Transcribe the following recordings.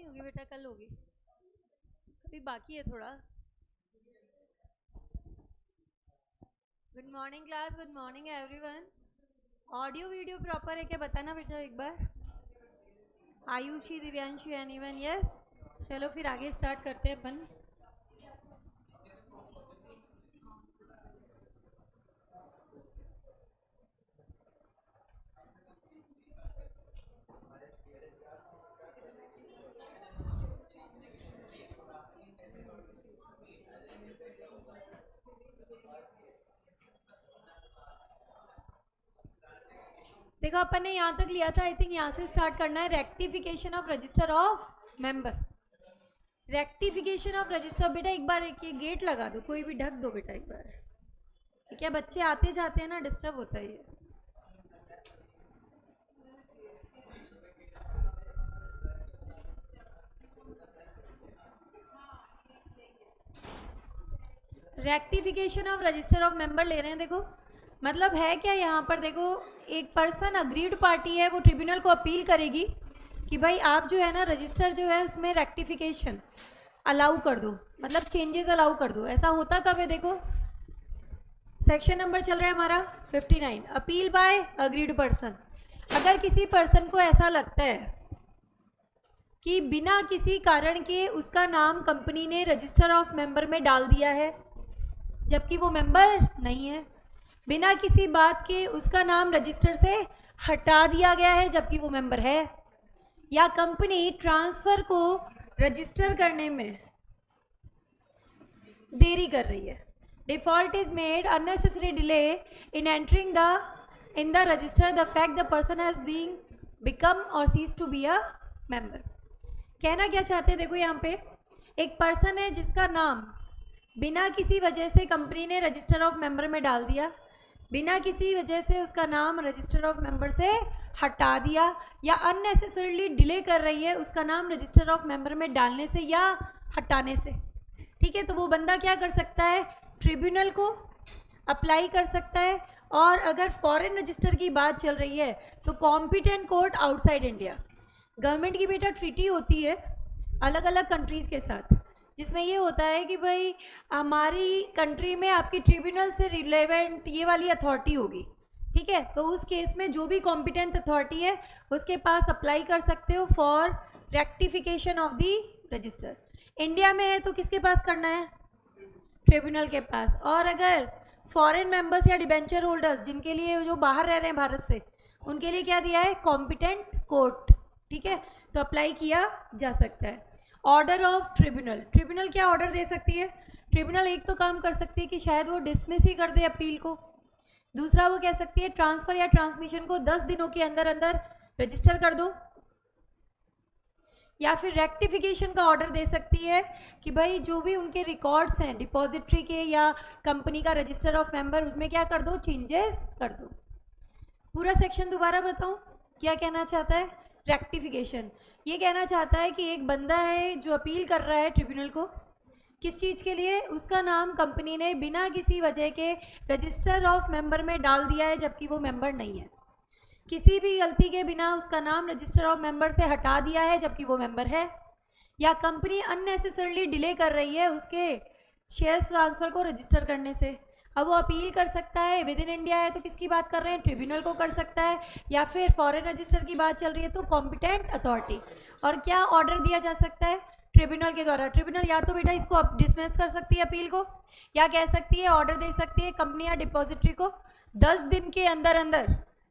नहीं होगी बेटा, कल होगी, अभी बाकी है थोड़ा। Good morning class, good morning everyone. Audio video proper है क्या बताना बेटा एक बार। आयुषी, दिव्यांशु, एनीवन? यस। चलो फिर आगे स्टार्ट करते हैं अपन। देखो अपन ने यहाँ तक लिया था, आई थिंक यहाँ से स्टार्ट करना है। Rectification of register of member. Rectification of register, बेटा एक बार एक ये गेट लगा दो, कोई भी ढक दो बेटा एक बार। क्या बच्चे आते जाते हैं ना, डिस्टर्ब होता है ये। Rectification of register of member ले रहे हैं। देखो मतलब है क्या यहाँ पर, देखो एक पर्सन अग्रीड पार्टी है, वो ट्रिब्यूनल को अपील करेगी कि भाई आप जो है ना रजिस्टर जो है उसमें रेक्टिफिकेशन अलाउ कर दो, मतलब चेंजेस अलाउ कर दो। ऐसा होता कब है, देखो सेक्शन नंबर चल रहा है हमारा 59, अपील बाय अग्रीड पर्सन। अगर किसी पर्सन को ऐसा लगता है कि बिना किसी कारण के उसका नाम कंपनी ने रजिस्टर ऑफ मेंबर में डाल दिया है जबकि वो मेंबर नहीं है, बिना किसी बात के उसका नाम रजिस्टर से हटा दिया गया है जबकि वो मेंबर है, या कंपनी ट्रांसफ़र को रजिस्टर करने में देरी कर रही है, default is made, unnecessary delay in entering in the register, the fact the person has being become or ceases to be a member. कहना क्या चाहते हैं, देखो यहाँ पे एक पर्सन है जिसका नाम बिना किसी वजह से कंपनी ने रजिस्टर ऑफ मेंबर में डाल दिया, बिना किसी वजह से उसका नाम रजिस्टर ऑफ मेंबर से हटा दिया, या अननेसेसरली डिले कर रही है उसका नाम रजिस्टर ऑफ मेंबर में डालने से या हटाने से। ठीक है, तो वो बंदा क्या कर सकता है, ट्रिब्यूनल को अप्लाई कर सकता है। और अगर फॉरेन रजिस्टर की बात चल रही है तो competent court outside India, government की बेटा ट्रीटी होती है अलग अलग कंट्रीज़ के साथ, जिसमें ये होता है कि भाई हमारी कंट्री में आपकी ट्रिब्यूनल से रिलेवेंट ये वाली अथॉरिटी होगी। ठीक है, तो उस केस में जो भी कॉम्पिटेंट अथॉरिटी है उसके पास अप्लाई कर सकते हो for rectification of the register. India में है तो किसके पास करना है, ट्रिब्यूनल के पास। और अगर फॉरेन मेंबर्स या डिबेंचर होल्डर्स जिनके लिए जो बाहर रह रहे हैं भारत से, उनके लिए क्या दिया है, कॉम्पिटेंट कोर्ट। ठीक है, तो अप्लाई किया जा सकता है। ऑर्डर ऑफ ट्रिब्यूनल, ट्रिब्यूनल क्या ऑर्डर दे सकती है, ट्रिब्यूनल एक तो काम कर सकती है कि शायद वो डिसमिस ही कर दे अपील को, दूसरा वो कह सकती है ट्रांसफ़र या ट्रांसमिशन को 10 दिनों के अंदर अंदर रजिस्टर कर दो, या फिर रेक्टिफिकेशन का ऑर्डर दे सकती है कि भाई जो भी उनके रिकॉर्ड्स हैं डिपॉजिटरी के या कंपनी का रजिस्टर ऑफ मेंबर, उसमें क्या कर दो, चेंजेस कर दो। पूरा सेक्शन दोबारा बताऊं क्या कहना चाहता है। रेक्टिफिकेशन ये कहना चाहता है कि एक बंदा है जो अपील कर रहा है ट्रिब्यूनल को, किस चीज़ के लिए, उसका नाम कंपनी ने बिना किसी वजह के रजिस्टर ऑफ मेंबर में डाल दिया है जबकि वो मेंबर नहीं है, किसी भी गलती के बिना उसका नाम रजिस्टर ऑफ मेंबर से हटा दिया है जबकि वो मेंबर है, या कंपनी अननेसेसरली डिले कर रही है उसके शेयर्स ट्रांसफ़र को रजिस्टर करने से। अब वो अपील कर सकता है, विद इन इंडिया है तो किसकी बात कर रहे हैं, ट्रिब्यूनल को कर सकता है, या फिर फॉरेन रजिस्टर की बात चल रही है तो कॉम्पिटेंट अथॉरिटी। और क्या ऑर्डर दिया जा सकता है, ट्रिब्यूनल के द्वारा। ट्रिब्यूनल या तो बेटा इसको डिसमिस कर सकती है अपील को, या कह सकती है ऑर्डर दे सकती है कंपनी या डिपॉजिटरी को 10 दिन के अंदर अंदर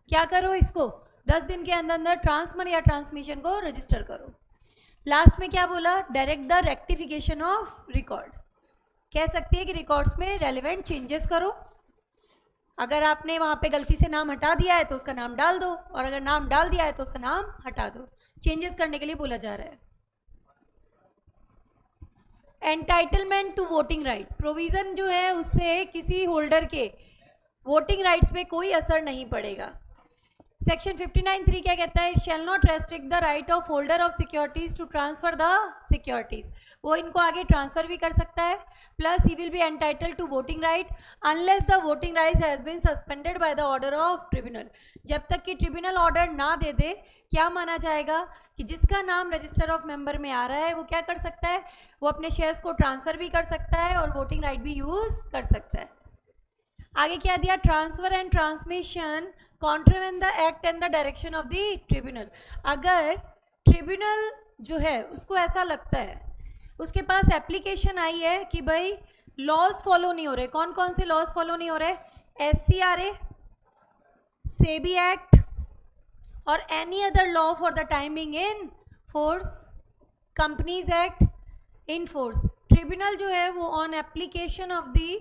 क्या करो, इसको 10 दिन के अंदर अंदर ट्रांसफर या ट्रांसमिशन को रजिस्टर करो। लास्ट में क्या बोला, direct the rectification of record, कह सकती है कि रिकॉर्ड्स में रेलेवेंट चेंजेस करो। अगर आपने वहाँ पे गलती से नाम हटा दिया है तो उसका नाम डाल दो, और अगर नाम डाल दिया है तो उसका नाम हटा दो। चेंजेस करने के लिए बोला जा रहा है। Entitlement to voting right, provision जो है उससे किसी होल्डर के वोटिंग राइट्स में कोई असर नहीं पड़ेगा। सेक्शन 59(3) क्या कहता है? It shall not restrict the right of holder of securities to transfer the securities. वो इनको आगे ट्रांसफर भी कर सकता है, plus he will be entitled to voting right unless the voting right has been suspended by the order of tribunal. जब तक कि ट्रिब्यूनल ऑर्डर ना दे दे, क्या माना जाएगा कि जिसका नाम रजिस्टर ऑफ मेंबर में आ रहा है वो क्या कर सकता है? वो अपने शेयर्स को ट्रांसफर भी कर सकता है और वोटिंग राइट भी यूज कर सकता है। आगे क्या दिया? Transfer and transmission contravene the act and the direction of the tribunal. अगर ट्रिब्यूनल जो है उसको ऐसा लगता है, उसके पास एप्लीकेशन आई है कि भाई लॉज फॉलो नहीं हो रहे, कौन कौन से लॉज फॉलो नहीं हो रहे? SCRA, सेबी एक्ट और any other law for the time being in force, companies act in force. Tribunal जो है वो on application of the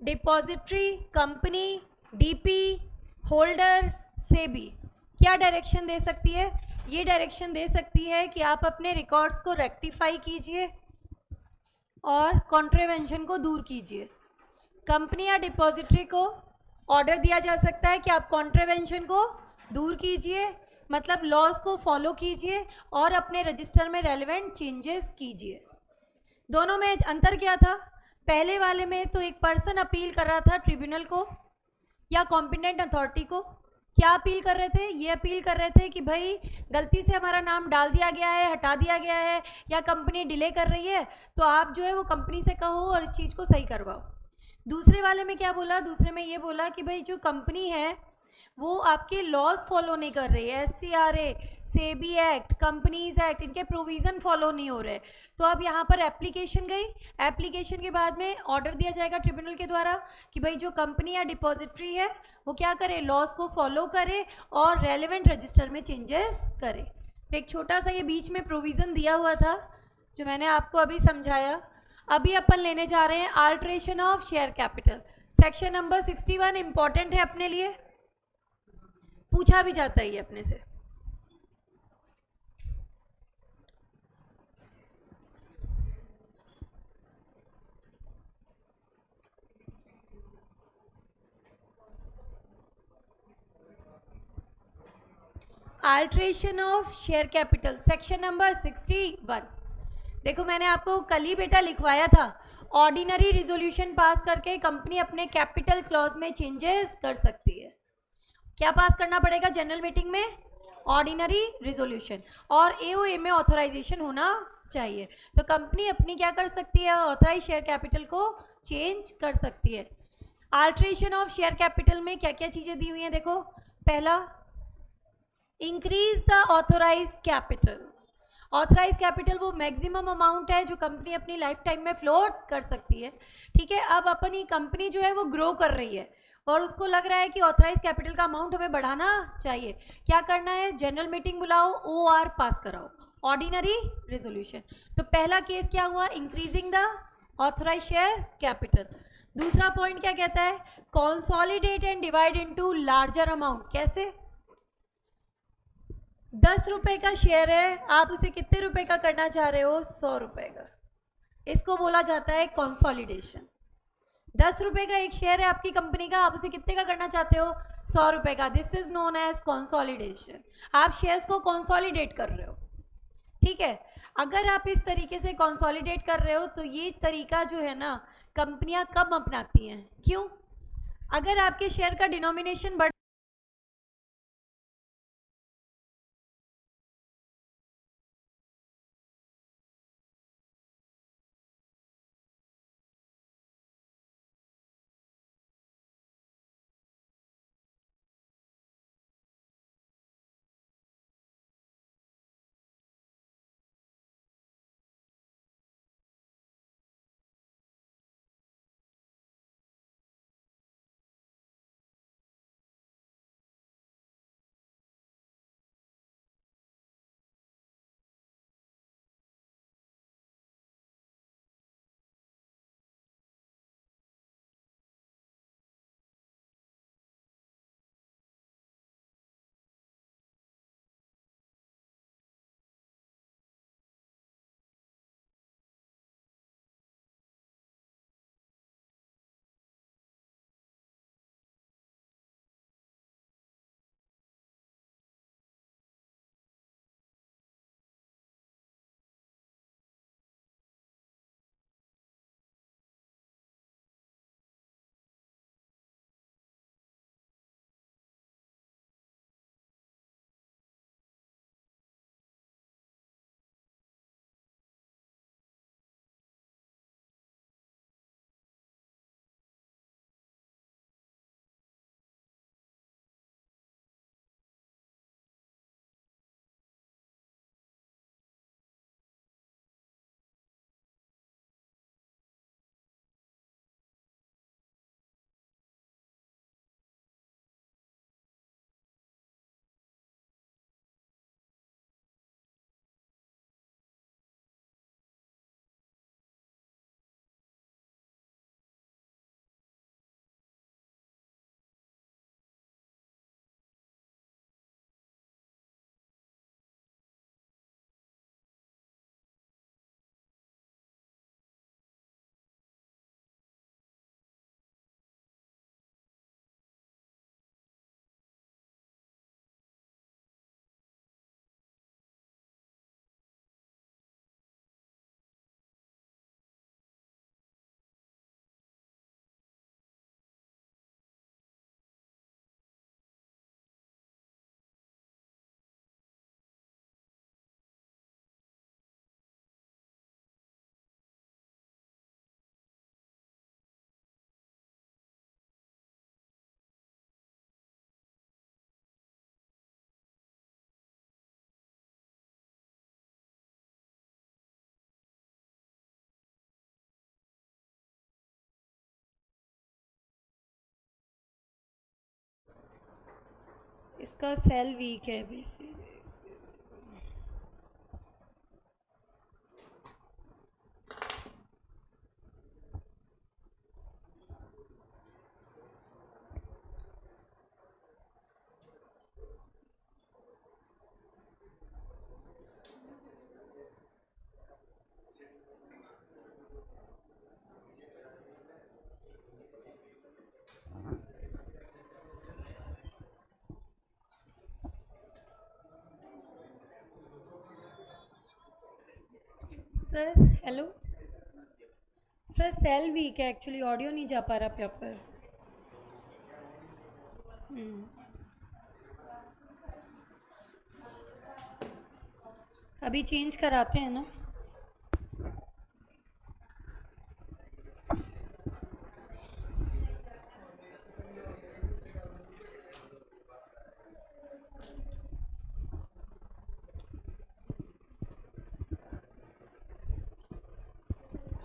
depository company, DP, holder, SEBI क्या डायरेक्शन दे सकती है? ये डायरेक्शन दे सकती है कि आप अपने रिकॉर्ड्स को रेक्टिफाई कीजिए और कॉन्ट्रावेंशन को दूर कीजिए। कंपनी या डिपॉजिटरी को ऑर्डर दिया जा सकता है कि आप कॉन्ट्रावेंशन को दूर कीजिए, मतलब लॉज को फॉलो कीजिए और अपने रजिस्टर में रेलेवेंट चेंजेस कीजिए। दोनों में अंतर क्या था? पहले वाले में तो एक पर्सन अपील कर रहा था ट्रिब्यूनल को या कॉम्पिटेंट अथॉरिटी को। क्या अपील कर रहे थे? ये अपील कर रहे थे कि भाई गलती से हमारा नाम डाल दिया गया है, हटा दिया गया है, या कंपनी डिले कर रही है, तो आप जो है वो कंपनी से कहो और इस चीज़ को सही करवाओ। दूसरे वाले में क्या बोला? दूसरे में ये बोला कि भाई जो कंपनी है वो आपके लॉज फॉलो नहीं कर रही है, SCRA, SEBI act, companies act, इनके प्रोविज़न फॉलो नहीं हो रहे। तो अब यहाँ पर एप्लीकेशन गई, एप्लीकेशन के बाद में ऑर्डर दिया जाएगा ट्रिब्यूनल के द्वारा कि भाई जो कंपनी या डिपॉजिटरी है वो क्या करे? लॉज को फॉलो करे और रेलेवेंट रजिस्टर में चेंजेस करे। तो एक छोटा सा ये बीच में प्रोविज़न दिया हुआ था जो मैंने आपको अभी समझाया। अभी अपन लेने जा रहे हैं alteration of share capital. Section number 61 important है अपने लिए, पूछा भी जाता है ये अपने से। Alteration of share capital, section number 61। देखो मैंने आपको कल ही बेटा लिखवाया था, ऑर्डिनरी रिजोल्यूशन पास करके कंपनी अपने कैपिटल क्लॉज में चेंजेस कर सकती है। क्या पास करना पड़ेगा जनरल मीटिंग में? ऑर्डिनरी रिजोल्यूशन, और AOA में ऑथराइजेशन होना चाहिए। तो कंपनी अपनी क्या कर सकती है? ऑथराइज शेयर कैपिटल को चेंज कर सकती है। अल्ट्रेशन ऑफ शेयर कैपिटल में क्या क्या चीज़ें दी हुई हैं? देखो, पहला, increase the authorise capital. Authorise capital वो मैक्सिमम अमाउंट है जो कंपनी अपनी लाइफ टाइम में फ्लोट कर सकती है। ठीक है, अब अपनी कंपनी जो है वो ग्रो कर रही है और उसको लग रहा है कि ऑथराइज कैपिटल का अमाउंट हमें बढ़ाना चाहिए। क्या करना है? जनरल मीटिंग बुलाओ, OR पास कराओ, ऑर्डिनरी रेजोल्यूशन। तो पहला केस क्या हुआ? Increasing the authorise share capital. दूसरा पॉइंट क्या कहता है? Consolidate and divide into larger amount. कैसे? 10 रुपए का शेयर है, आप उसे कितने रुपए का करना चाह रहे हो? 100 रुपए का। इसको बोला जाता है कंसोलिडेशन। 10 रुपए का एक शेयर है आपकी कंपनी का, आप उसे कितने का करना चाहते हो? 100 रुपए का। This is known as consolidation. आप शेयर्स को कंसोलिडेट कर रहे हो। ठीक है, अगर आप इस तरीके से कंसोलिडेट कर रहे हो तो ये तरीका जो है ना कंपनियां कब अपनाती हैं? क्यों? अगर आपके शेयर का डिनोमिनेशन बढ़ इसका सेल वीक है basic. Sir hello sir, cell weak है एक्चुअली, ऑडियो नहीं जा पा रहा प्रॉपर। अभी चेंज कराते हैं ना।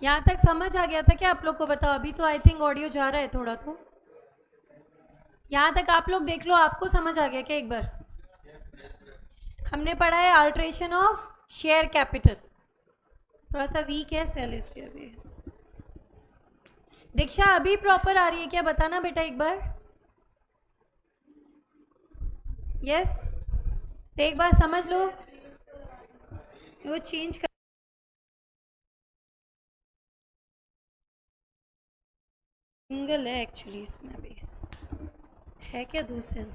यहाँ तक समझ आ गया था क्या आप लोग को? बताओ, अभी तो आई थिंक ऑडियो जा रहा है थोड़ा। तो यहाँ तक आप लोग देख लो, आपको समझ आ गया क्या? एक बार हमने पढ़ा है अल्ट्रेशन ऑफ शेयर कैपिटल। थोड़ा सा वीक है सेल इसके अभी। दीक्षा अभी प्रॉपर आ रही है क्या? बताना बेटा एक बार। यस, तो एक बार समझ लो, वो चेंज कर सिंगल है एक्चुअली, इसमें भी है क्या दूसरे?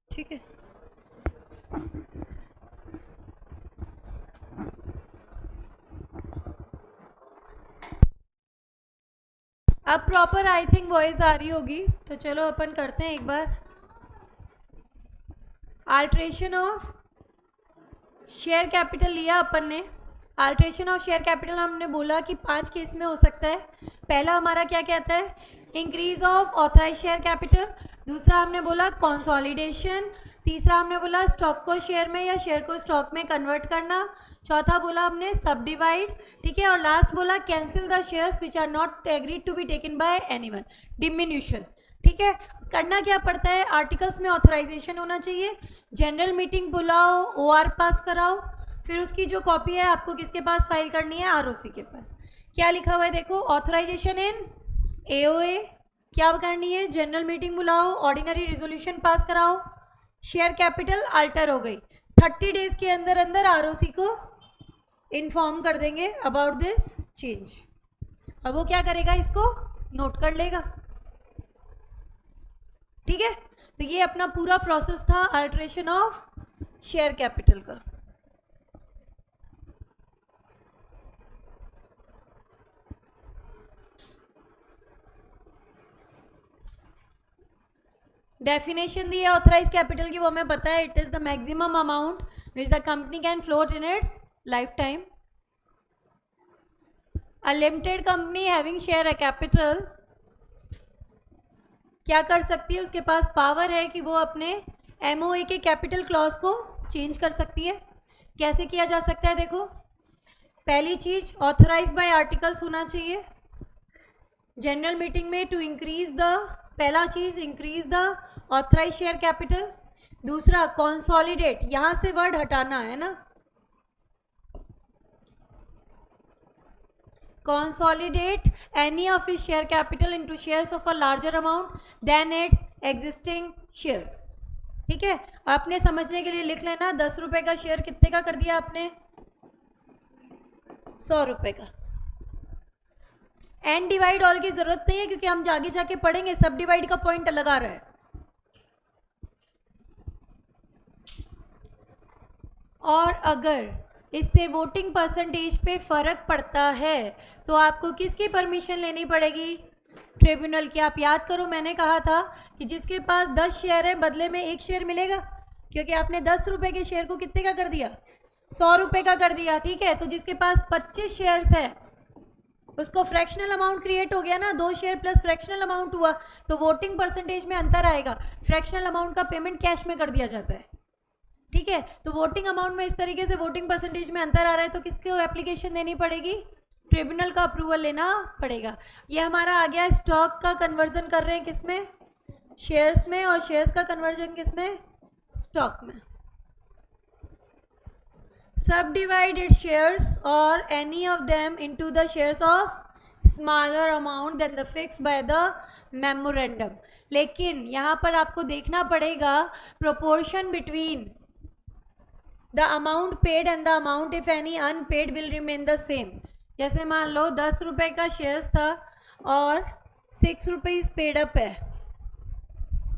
ठीक है, अब प्रॉपर आई थिंक वॉइस आ रही होगी। तो चलो अपन करते हैं एक बार। अल्ट्रेशन ऑफ शेयर कैपिटल लिया अपन ने। अल्ट्रेशन ऑफ शेयर कैपिटल हमने बोला कि 5 केस में हो सकता है। पहला हमारा क्या कहता है? Increase of authorise share capital. दूसरा हमने बोला कंसोलिडेशन। तीसरा हमने बोला स्टॉक को शेयर में या शेयर को स्टॉक में कन्वर्ट करना। चौथा बोला हमने सब डिवाइड। ठीक है, और लास्ट बोला cancel the shares which are not agreed to be taken by anyone, diminution. ठीक है, करना क्या पड़ता है? आर्टिकल्स में ऑथराइजेशन होना चाहिए, जनरल मीटिंग बुलाओ, ओआर पास कराओ, फिर उसकी जो कॉपी है आपको किसके पास फाइल करनी है? आरओसी के पास। क्या लिखा हुआ है देखो, ऑथराइजेशन इन एओए क्या करनी है? जनरल मीटिंग बुलाओ, ऑर्डिनरी रिजोल्यूशन पास कराओ, शेयर कैपिटल अल्टर हो गई। 30 डेज के अंदर अंदर आरओसी को इन्फॉर्म कर देंगे अबाउट दिस चेंज। अब वो क्या करेगा? इसको नोट कर लेगा। ठीक है, तो ये अपना पूरा प्रोसेस था अल्ट्रेशन ऑफ शेयर कैपिटल का। डेफिनेशन दी है ऑथराइज कैपिटल की, वो हमें पता है। It is the maximum amount which the company can float in its life time. A limited company having share capital क्या कर सकती है? उसके पास पावर है कि वो अपने एमओए के कैपिटल क्लॉज को चेंज कर सकती है। कैसे किया जा सकता है? देखो, पहली चीज ऑथराइज बाय आर्टिकल्स होना चाहिए जनरल मीटिंग में टू इंक्रीज द, पहला चीज increase the authorise share capital. दूसरा कंसोलिडेट, यहां से वर्ड हटाना है ना, consolidate any of its share capital into shares of a larger amount than its existing shares। ठीक है, और अपने समझने के लिए लिख लेना, 10 रुपए का शेयर कितने का कर दिया आपने? 100 रुपए का। एंड डिवाइड ऑल की जरूरत नहीं है क्योंकि हम आगे जाके पढ़ेंगे, सब डिवाइड का पॉइंट अलग आ रहा है। और अगर इससे वोटिंग परसेंटेज पे फर्क पड़ता है तो आपको किसकी परमिशन लेनी पड़ेगी? ट्रिब्यूनल की। आप याद करो, मैंने कहा था कि जिसके पास 10 शेयर है बदले में 1 शेयर मिलेगा। क्योंकि आपने 10 रुपए के शेयर को कितने का कर दिया, 100 रुपए का कर दिया, ठीक है। तो जिसके पास 25 शेयर्स है उसको फ्रैक्शनल अमाउंट क्रिएट हो गया ना, 2 शेयर प्लस फ्रैक्शनल अमाउंट हुआ, तो वोटिंग परसेंटेज में अंतर आएगा। फ्रैक्शनल अमाउंट का पेमेंट कैश में कर दिया जाता है, ठीक है। तो वोटिंग अमाउंट में इस तरीके से वोटिंग परसेंटेज में अंतर आ रहा है, तो किसको एप्लीकेशन देनी पड़ेगी, ट्रिब्यूनल का अप्रूवल लेना पड़ेगा। ये हमारा आ गया, स्टॉक का कन्वर्जन कर रहे हैं किसमें, शेयर्स में, और शेयर्स का कन्वर्जन किसमें, स्टॉक में। Subdivide its shares or any of them into the shares of smaller amount than the fixed by the memorandum. लेकिन यहाँ पर आपको देखना पड़ेगा proportion between the amount paid and the amount if any unpaid will remain the same. जैसे मान लो 10 रुपए का शेयर्स था और 6 रुपीज़ पेड अप है,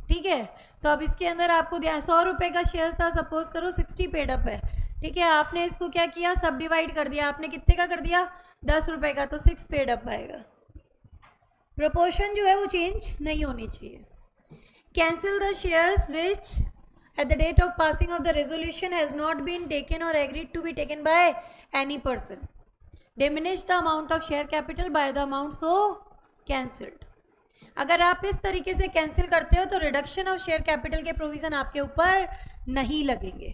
ठीक है। तो अब इसके अंदर आपको 100 रुपए का शेयर्स था, सपोज करो 60 पेड अप है, ठीक है। आपने इसको क्या किया, सब डिवाइड कर दिया, आपने कितने का कर दिया, 10 रुपए का, तो 6 पेड अप आएगा। प्रोपोर्शन जो है वो चेंज नहीं होनी चाहिए। Cancel the shares which at the date of passing of the resolution has not been taken or agreed to be taken by any person. Diminish the amount of share capital by the amount so cancelled. अगर आप इस तरीके से cancel करते हो तो reduction of share capital के provision आपके ऊपर नहीं लगेंगे।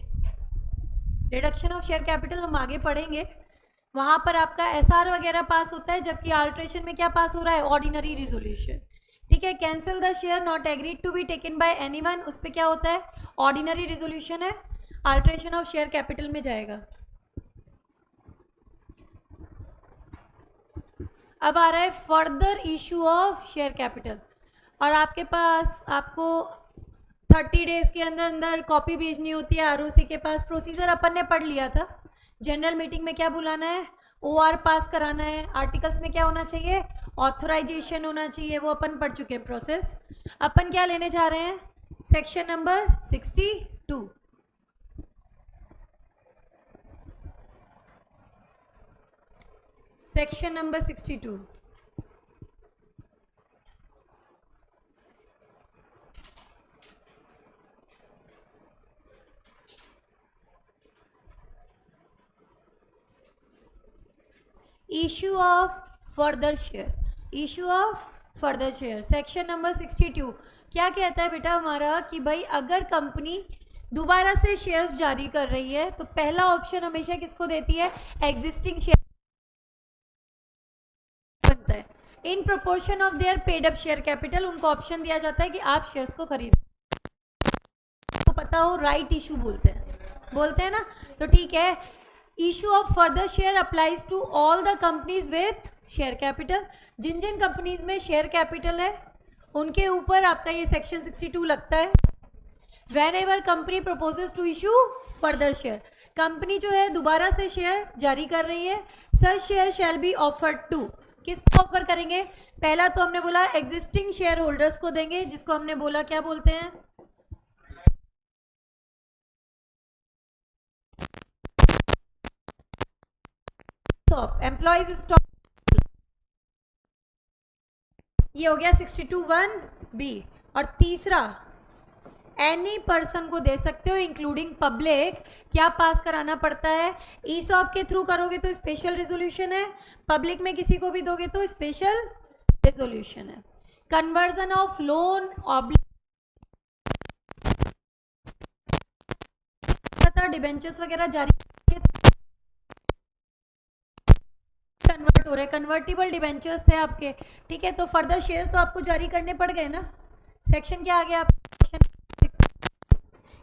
रिडक्शन ऑफ शेयर कैपिटल हम आगे पढ़ेंगे, वहाँ पर आपका एसआर वगैरह पास होता है, जबकि अल्ट्रेशन में क्या पास हो रहा है, ऑर्डिनरी रिजोल्यूशन, ठीक है। Cancel the share not agreed to be taken by anyone, उस पर क्या होता है, ऑर्डिनरी रिजोल्यूशन है, अल्ट्रेशन ऑफ शेयर कैपिटल में जाएगा। अब आ रहा है further issue of share capital, और आपके पास आपको 30 डेज़ के अंदर अंदर कॉपी भेजनी होती है आरओसी के पास। प्रोसीजर अपन ने पढ़ लिया था। जनरल मीटिंग में क्या बुलाना है, ओआर पास कराना है। आर्टिकल्स में क्या होना चाहिए, ऑथराइजेशन होना चाहिए, वो अपन पढ़ चुके हैं प्रोसेस। अपन क्या लेने जा रहे हैं, section number 62। Section number 62। Issue of further share, issue of further share, section number 62 क्या कहता है बेटा हमारा, कि भाई अगर कंपनी दोबारा से शेयर्स जारी कर रही है तो पहला ऑप्शन हमेशा किसको देती है, एग्जिस्टिंग शेयर बनता है। In proportion of their paid up share capital, उनको ऑप्शन दिया जाता है कि आप शेयर्स को खरीदो। आपको पता हो राइट इशू बोलते हैं ना, तो ठीक है। Issue of further share applies to all the companies with share capital. जिन जिन कंपनीज में शेयर कैपिटल है उनके ऊपर आपका ये सेक्शन 62 लगता है। Whenever company proposes to issue further share, company जो है दोबारा से शेयर जारी कर रही है, such share shall be offered to, किसको ऑफर करेंगे, पहला तो हमने बोला एग्जिस्टिंग शेयर होल्डर्स को देंगे, जिसको हमने बोला क्या बोलते हैं, एम्प्लॉइज स्टॉक। ये हो गया 62(1)(b। और तीसरा एनी पर्सन को दे सकते हो इंक्लूडिंग पब्लिक। क्या पास कराना पड़ता है, ईसॉप के थ्रू करोगे तो स्पेशल रेजोल्यूशन है, पब्लिक में किसी को भी दोगे तो स्पेशल रेजोल्यूशन है। कन्वर्जन ऑफ लोन डिबेंचर्स वगैरह जारी कन्वर्ट हो रहे, कन्वर्टिबल डिबेंचर्स थे आपके, ठीक है। तो फर्दर शेयर्स तो आपको जारी करने पड़ गए ना। सेक्शन क्या आ गया आपका,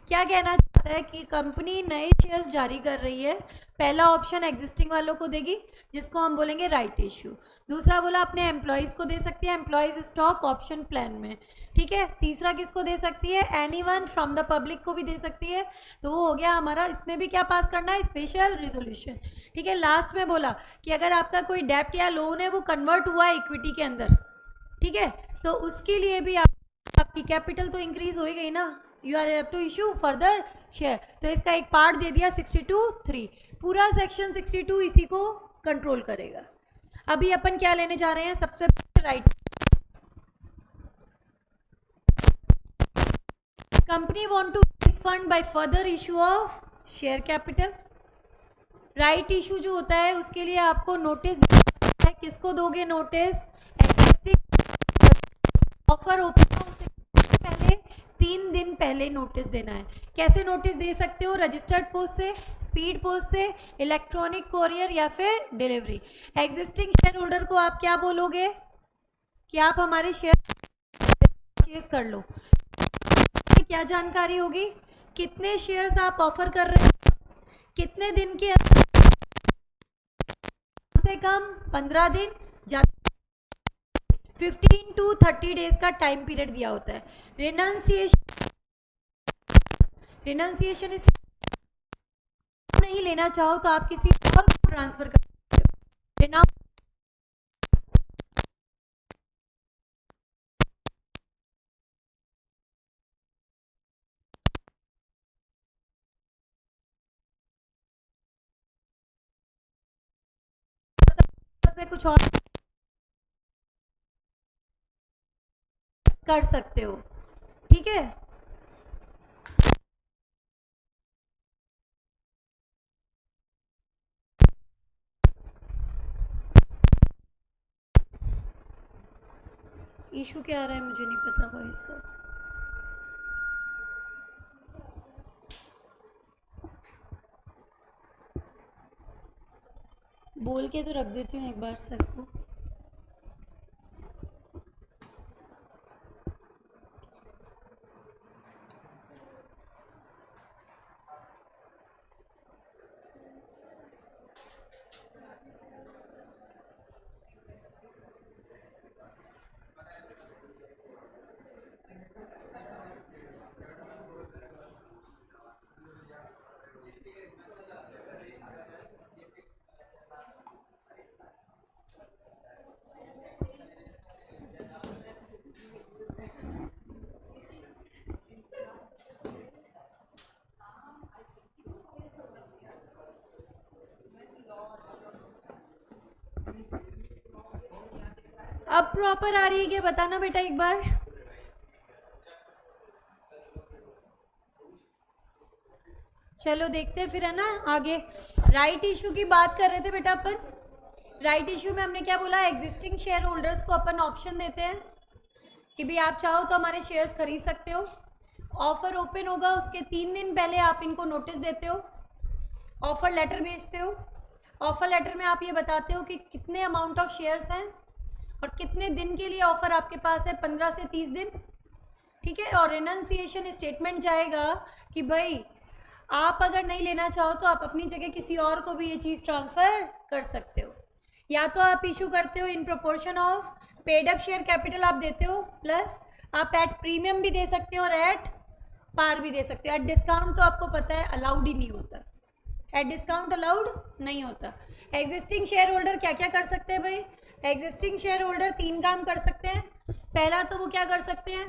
क्या कहना चाहता है कि कंपनी नए शेयर्स जारी कर रही है, पहला ऑप्शन एग्जिस्टिंग वालों को देगी जिसको हम बोलेंगे राइट इशू। दूसरा बोला अपने एम्प्लॉयज़ को दे सकती है, एम्प्लॉयज़ स्टॉक ऑप्शन प्लान में, ठीक है। तीसरा किसको दे सकती है, एनीवन फ्रॉम द पब्लिक को भी दे सकती है। तो वो हो गया हमारा, इसमें भी क्या पास करना है, स्पेशल रिजोल्यूशन, ठीक है। लास्ट में बोला कि अगर आपका कोई डेप्ट या लोन है वो कन्वर्ट हुआ है इक्विटी के अंदर, ठीक है, तो उसके लिए भी आपकी कैपिटल तो इंक्रीज हो ही गई ना, you are have to issue further share. तो इसका एक पार्ट दे दिया 62(3), पूरा सेक्शन 62 इसी को कंट्रोल करेगा। अभी अपन क्या लेने जा रहे हैं, सबसे right, company want to raise fund by further issue of share capital. Right issue जो होता है उसके लिए आपको नोटिस देना है। किसको दोगे नोटिस? एग्जिस्टिंग ऑफर ओपन हो उससे पहले 3 दिन पहले नोटिस देना है। कैसे नोटिस दे सकते हो? रजिस्टर्ड पोस्ट से, स्पीड पोस्ट से, इलेक्ट्रॉनिक कोरियर या फिर डिलीवरी। एग्जिस्टिंग शेयर होल्डर को आप क्या बोलोगे कि आप हमारे शेयर परचेज कर लो। क्या जानकारी होगी? कितने शेयर्स आप ऑफर कर रहे हो, कितने दिन के अंदर, कम से कम 15 दिन, 15 to 30 डेज का टाइम पीरियड दिया होता है। रिनंसिएशन इस नहीं लेना चाहो तो आप किसी और को ट्रांसफर कर सकते हो। में कुछ और कर सकते हो, ठीक है। इशू क्या आ रहा है मुझे नहीं पता भाई इसका। बोल के तो रख देती हूँ एक बार सर को। अब प्रॉपर आ रही है क्या बताना बेटा एक बार। चलो देखते हैं फिर, है ना आगे। राइट इशू की बात कर रहे थे बेटा अपन। राइट इशू में हमने क्या बोला? एग्जिस्टिंग शेयर होल्डर्स को अपन ऑप्शन देते हैं कि भाई आप चाहो तो हमारे शेयर्स खरीद सकते हो। ऑफर ओपन होगा उसके 3 दिन पहले आप इनको नोटिस देते हो, ऑफर लेटर भेजते हो। ऑफर लेटर में आप ये बताते हो कि कितने अमाउंट ऑफ शेयर्स हैं और कितने दिन के लिए ऑफर आपके पास है, 15 से 30 दिन, ठीक है। और रिनंसिएशन स्टेटमेंट जाएगा कि भाई आप अगर नहीं लेना चाहो तो आप अपनी जगह किसी और को भी ये चीज़ ट्रांसफ़र कर सकते हो। या तो आप इशू करते हो in proportion of paid up share capital आप देते हो, प्लस आप एट प्रीमियम भी दे सकते हो और एट पार भी दे सकते हो। एट डिस्काउंट तो आपको पता है अलाउड ही नहीं होता, एट डिस्काउंट अलाउड नहीं होता। एग्जिस्टिंग शेयर होल्डर क्या क्या कर सकते हैं भाई? एग्जिस्टिंग शेयर होल्डर 3 काम कर सकते हैं। पहला तो वो क्या कर सकते हैं?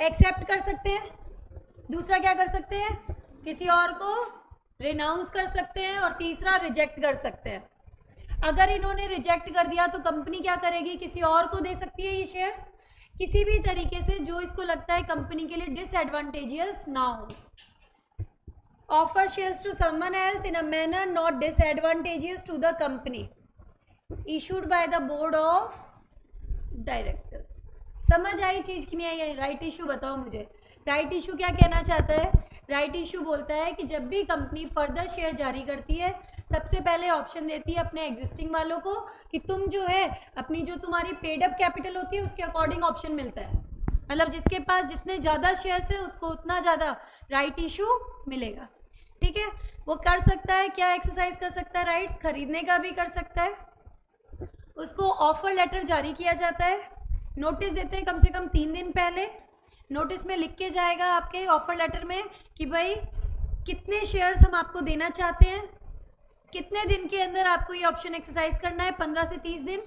एक्सेप्ट कर सकते हैं। दूसरा क्या कर सकते हैं? किसी और को रिनाउंस कर सकते हैं। और तीसरा रिजेक्ट कर सकते हैं। अगर इन्होंने रिजेक्ट कर दिया तो कंपनी क्या करेगी? किसी और को दे सकती है ये शेयर्स, किसी भी तरीके से जो इसको लगता है कंपनी के लिए डिसएडवांटेजियस ना हो। Offer shares to someone else in a manner not disadvantageous to the company issued by the board of directors. समझ आई चीज़ कि नहीं आई? राइट इशू बताओ मुझे। राइट इशू क्या कहना चाहता है? राइट इशू बोलता है कि जब भी कंपनी फर्दर शेयर जारी करती है सबसे पहले ऑप्शन देती है अपने एग्जिस्टिंग वालों को कि तुम जो है अपनी जो तुम्हारी पेड अप कैपिटल होती है उसके अकॉर्डिंग ऑप्शन मिलता है। मतलब जिसके पास जितने ज़्यादा शेयर्स हैं उसको उतना ज़्यादा राइट इशू मिलेगा, ठीक है। वो कर सकता है क्या एक्सरसाइज कर सकता है? राइट्स खरीदने का भी कर सकता है। उसको ऑफर लेटर जारी किया जाता है, नोटिस देते हैं कम से कम 3 दिन पहले। नोटिस में लिख के जाएगा आपके ऑफर लेटर में कि भाई कितने शेयर्स हम आपको देना चाहते हैं, कितने दिन के अंदर आपको ये ऑप्शन एक्सरसाइज करना है, 15 से 30 दिन।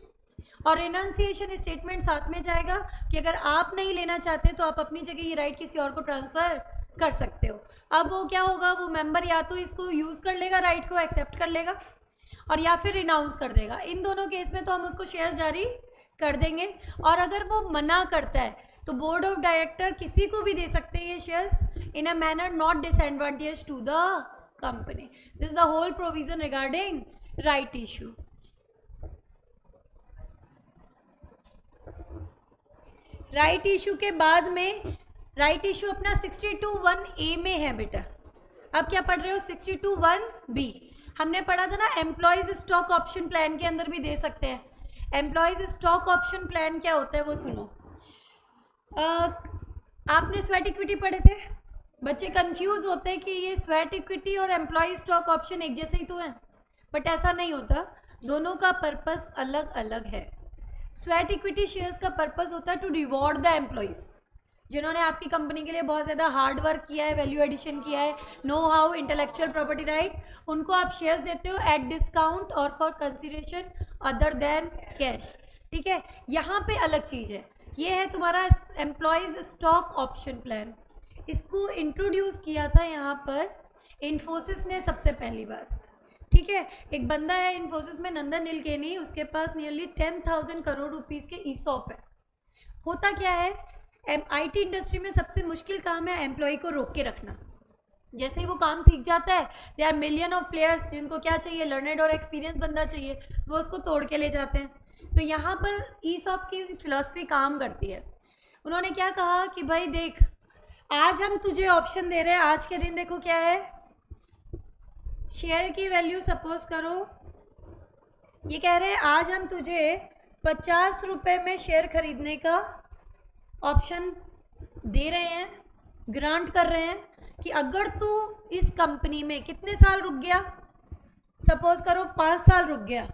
और रिनंसिएशन स्टेटमेंट साथ में जाएगा कि अगर आप नहीं लेना चाहते तो आप अपनी जगह ये राइट किसी और को ट्रांसफ़र कर सकते हो। अब वो क्या होगा? वो मेंबर या तो इसको यूज़ कर लेगा, राइट को एक्सेप्ट कर लेगा, और या फिर रिनाउंस कर देगा। इन दोनों केस में तो हम उसको शेयर्स जारी कर देंगे। और अगर वो मना करता है तो बोर्ड ऑफ डायरेक्टर किसी को भी दे सकते हैं ये shares in a manner not disadvantage to the company. This is the whole provision regarding right issue. Right issue के बाद में राइट इशू अपना 62(1)(a) में है बेटा. अब क्या पढ़ रहे हो? 62(1)(b). हमने पढ़ा था ना एम्प्लॉयज स्टॉक ऑप्शन प्लान के अंदर भी दे सकते हैं. एम्प्लॉयज स्टॉक ऑप्शन प्लान क्या होता है वो सुनो. आपने स्वेट इक्विटी पढ़े थे. बच्चे कंफ्यूज होते हैं कि ये स्वेट इक्विटी और एम्प्लॉय स्टॉक ऑप्शन एक जैसे ही तो हैं, बट ऐसा नहीं होता. दोनों का पर्पस अलग अलग है. स्वेट इक्विटी शेयर्स का पर्पस होता है टू रिवॉर्ड द एम्प्लॉयज़ जिन्होंने आपकी कंपनी के लिए बहुत ज़्यादा हार्ड वर्क किया है, वैल्यू एडिशन किया है, know how, intellectual property right, उनको आप शेयर्स देते हो एट डिस्काउंट और for consideration other than cash. ठीक है, यहाँ पे अलग चीज़ है. ये है तुम्हारा एम्प्लॉयज़ स्टॉक ऑप्शन प्लान. इसको इंट्रोड्यूस किया था यहाँ पर इन्फोसिस ने सबसे पहली बार. ठीक है, एक बंदा है इन्फोसिस में, नंदन नीलकेनी, उसके पास नियरली 10,000 करोड़ रुपीज़ के ईसॉप है. होता क्या है, IT इंडस्ट्री में सबसे मुश्किल काम है एम्प्लॉय को रोक के रखना. जैसे ही वो काम सीख जाता है, they are million of players जिनको क्या चाहिए, लर्नेड और एक्सपीरियंस बंदा चाहिए, वो उसको तोड़ के ले जाते हैं. तो यहाँ पर ईसॉप की फिलॉसफी काम करती है. उन्होंने क्या कहा कि भाई देख, आज हम तुझे ऑप्शन दे रहे हैं. आज के दिन देखो क्या है, शेयर की वैल्यू सपोज करो, ये कह रहे हैं आज हम तुझे 50 रुपये में शेयर खरीदने का ऑप्शन दे रहे हैं, ग्रांट कर रहे हैं कि अगर तू इस कंपनी में कितने साल रुक गया, सपोज करो 5 साल रुक गया,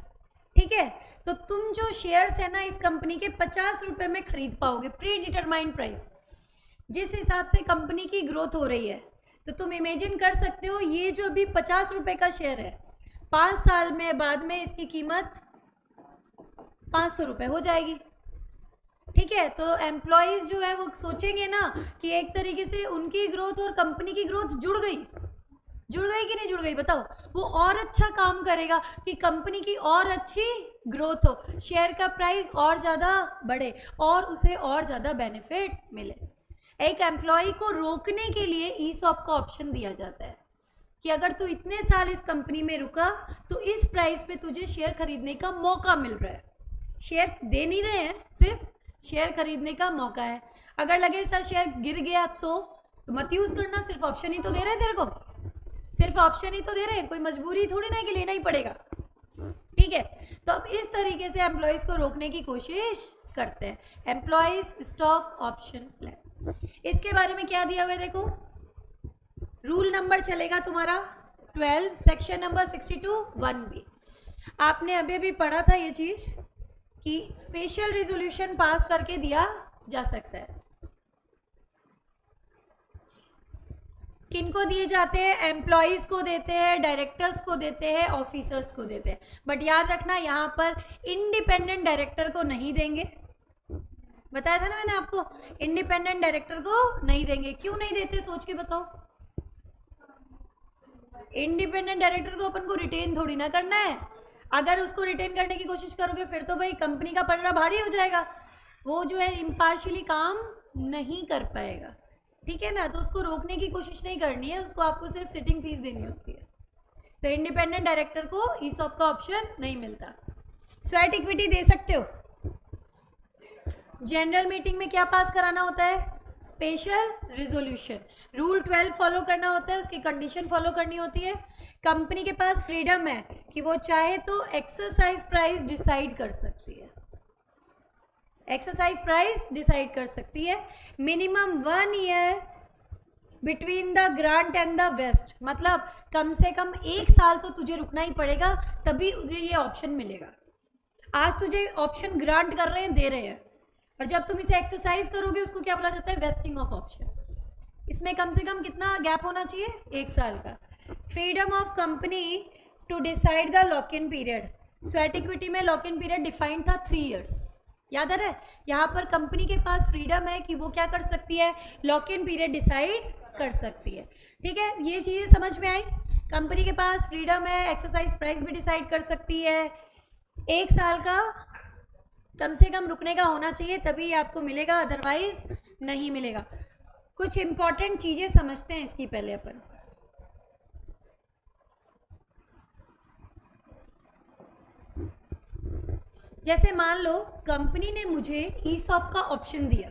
ठीक है, तो तुम जो शेयर्स है ना इस कंपनी के 50 रुपये में खरीद पाओगे, प्री डिटरमाइंड प्राइस. जिस हिसाब से कंपनी की ग्रोथ हो रही है, तो तुम इमेजिन कर सकते हो ये जो अभी 50 रुपये का शेयर है, 5 साल में बाद में इसकी कीमत 500 रुपये हो जाएगी. ठीक है, तो एम्प्लॉयज़ जो है वो सोचेंगे ना कि एक तरीके से उनकी ग्रोथ और कंपनी की ग्रोथ जुड़ गई कि नहीं जुड़ गई, बताओ. वो और अच्छा काम करेगा कि कंपनी की और अच्छी ग्रोथ हो, शेयर का प्राइस और ज़्यादा बढ़े और उसे और ज़्यादा बेनिफिट मिले. एक एम्प्लॉय को रोकने के लिए ईसॉप का ऑप्शन दिया जाता है कि अगर तू इतने साल इस कंपनी में रुका तो इस प्राइस पे तुझे शेयर खरीदने का मौका मिल रहा है. शेयर दे नहीं रहे हैं, सिर्फ शेयर खरीदने का मौका है. अगर लगे सर शेयर गिर गया तो मत यूज़ करना, सिर्फ ऑप्शन ही तो दे रहे हैं तेरे को, सिर्फ ऑप्शन ही तो दे रहे हैं, कोई मजबूरी थोड़ी ना कि लेना ही पड़ेगा. ठीक है, तो अब इस तरीके से एम्प्लॉयज़ को रोकने की कोशिश करते हैं. एम्प्लॉयज़ स्टॉक ऑप्शन प्लान, इसके बारे में क्या दिया हुआ है देखो. रूल नंबर चलेगा तुम्हारा 12, सेक्शन नंबर 62(1)(b). आपने अभी अभी पढ़ा था ये चीज़ कि स्पेशल रिजोल्यूशन पास करके दिया जा सकता है. किनको दिए जाते हैं? एम्प्लॉयज़ को देते हैं, डायरेक्टर्स को देते हैं, ऑफिसर्स को देते हैं. बट याद रखना यहाँ पर इंडिपेंडेंट डायरेक्टर को नहीं देंगे. बताया था ना मैंने आपको, इंडिपेंडेंट डायरेक्टर को नहीं देंगे. क्यों नहीं देते सोच के बताओ. इंडिपेंडेंट डायरेक्टर को अपन को रिटेन थोड़ी ना करना है. अगर उसको रिटेन करने की कोशिश करोगे फिर तो भाई कंपनी का पलड़ा भारी हो जाएगा, वो जो है इम्पार्शियली काम नहीं कर पाएगा. ठीक है ना, तो उसको रोकने की कोशिश नहीं करनी है, उसको आपको सिर्फ सिटिंग फीस देनी होती है. तो इंडिपेंडेंट डायरेक्टर को ईसॉप का ऑप्शन नहीं मिलता. स्वेट इक्विटी दे सकते हो. जनरल मीटिंग में क्या पास कराना होता है? Special resolution. रूल 12 फॉलो करना होता है, उसकी कंडीशन फॉलो करनी होती है. कंपनी के पास फ्रीडम है कि वो चाहे तो एक्सरसाइज प्राइस डिसाइड कर सकती है, एक्सरसाइज प्राइस डिसाइड कर सकती है. Minimum 1 year between the grant and the vest, मतलब कम से कम 1 साल तो तुझे रुकना ही पड़ेगा, तभी तुझे ये ऑप्शन मिलेगा. आज तुझे ऑप्शन ग्रांट कर रहे हैं, दे रहे हैं, और जब तुम इसे एक्सरसाइज करोगे उसको क्या बोला जाता है? Wasting of option. इसमें कम से कम कितना गैप होना चाहिए? 1 साल का. Freedom of company to decide the lock in period. Sweat equity में लॉक इन पीरियड डिफाइंड था 3 इयर्स. याद आ रहा है? यहाँ पर कंपनी के पास फ्रीडम है कि वो क्या कर सकती है? लॉक इन पीरियड डिसाइड कर सकती है. ठीक है, ये चीज़ें समझ में आई. कंपनी के पास फ्रीडम है, एक्सरसाइज प्राइस भी डिसाइड कर सकती है. 1 साल का कम से कम रुकने का होना चाहिए, तभी आपको मिलेगा, अदरवाइज नहीं मिलेगा। कुछ इंपॉर्टेंट चीज़ें समझते हैं इसकी पहले अपन। जैसे मान लो कंपनी ने मुझे ईसॉप का ऑप्शन दिया,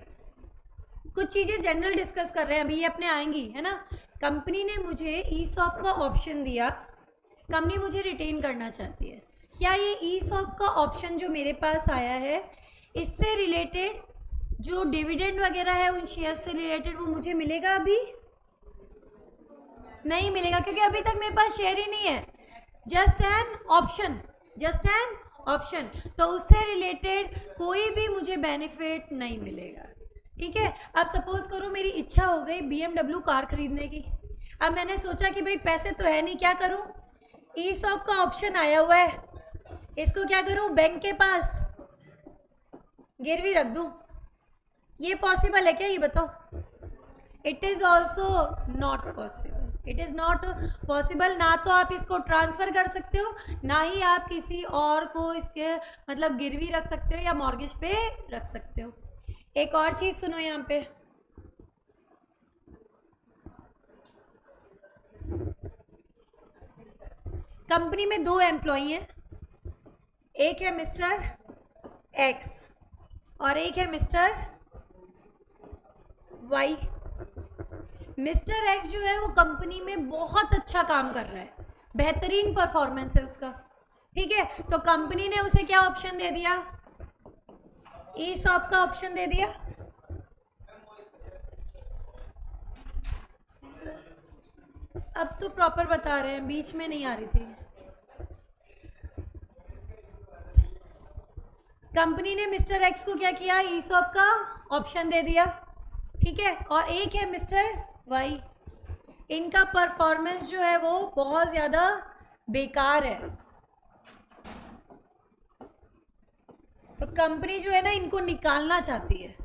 कुछ चीज़ें जनरल डिस्कस कर रहे हैं, अभी ये अपने आएंगी, है ना। कंपनी ने मुझे ईसॉप का ऑप्शन दिया, कंपनी मुझे रिटेन करना चाहती है। क्या ये ईसॉप का ऑप्शन जो मेरे पास आया है, इससे रिलेटेड जो डिविडेंड वगैरह है उन शेयर से रिलेटेड वो मुझे मिलेगा? अभी नहीं मिलेगा, क्योंकि अभी तक मेरे पास शेयर ही नहीं है, just an option, just an option. तो उससे रिलेटेड कोई भी मुझे बेनिफिट नहीं मिलेगा, ठीक है। अब सपोज करो मेरी इच्छा हो गई BMW कार खरीदने की। अब मैंने सोचा कि भाई पैसे तो है नहीं, क्या करूं? ईसॉप का ऑप्शन आया हुआ है, इसको क्या करूं? बैंक के पास गिरवी रख दूं? ये पॉसिबल है क्या, ये बताओ? It is also not possible, it is not possible. ना तो आप इसको ट्रांसफ़र कर सकते हो, ना ही आप किसी और को इसके मतलब गिरवी रख सकते हो या मॉर्गेज पे रख सकते हो। एक और चीज़ सुनो यहाँ पे, कंपनी में 2 एम्प्लॉई हैं, एक है मिस्टर एक्स और एक है मिस्टर वाई। मिस्टर एक्स जो है वो कंपनी में बहुत अच्छा काम कर रहा है, बेहतरीन परफॉर्मेंस है उसका, ठीक है। तो कंपनी ने उसे क्या ऑप्शन दे दिया? ईसॉप का ऑप्शन दे दिया। अब तो प्रॉपर बता रहे हैं, बीच में नहीं आ रही थी। कंपनी ने मिस्टर एक्स को क्या किया? ईसॉप का ऑप्शन दे दिया, ठीक है। और एक है मिस्टर वाई, इनका परफॉर्मेंस जो है वो बहुत ज़्यादा बेकार है, तो कंपनी जो है ना इनको निकालना चाहती है,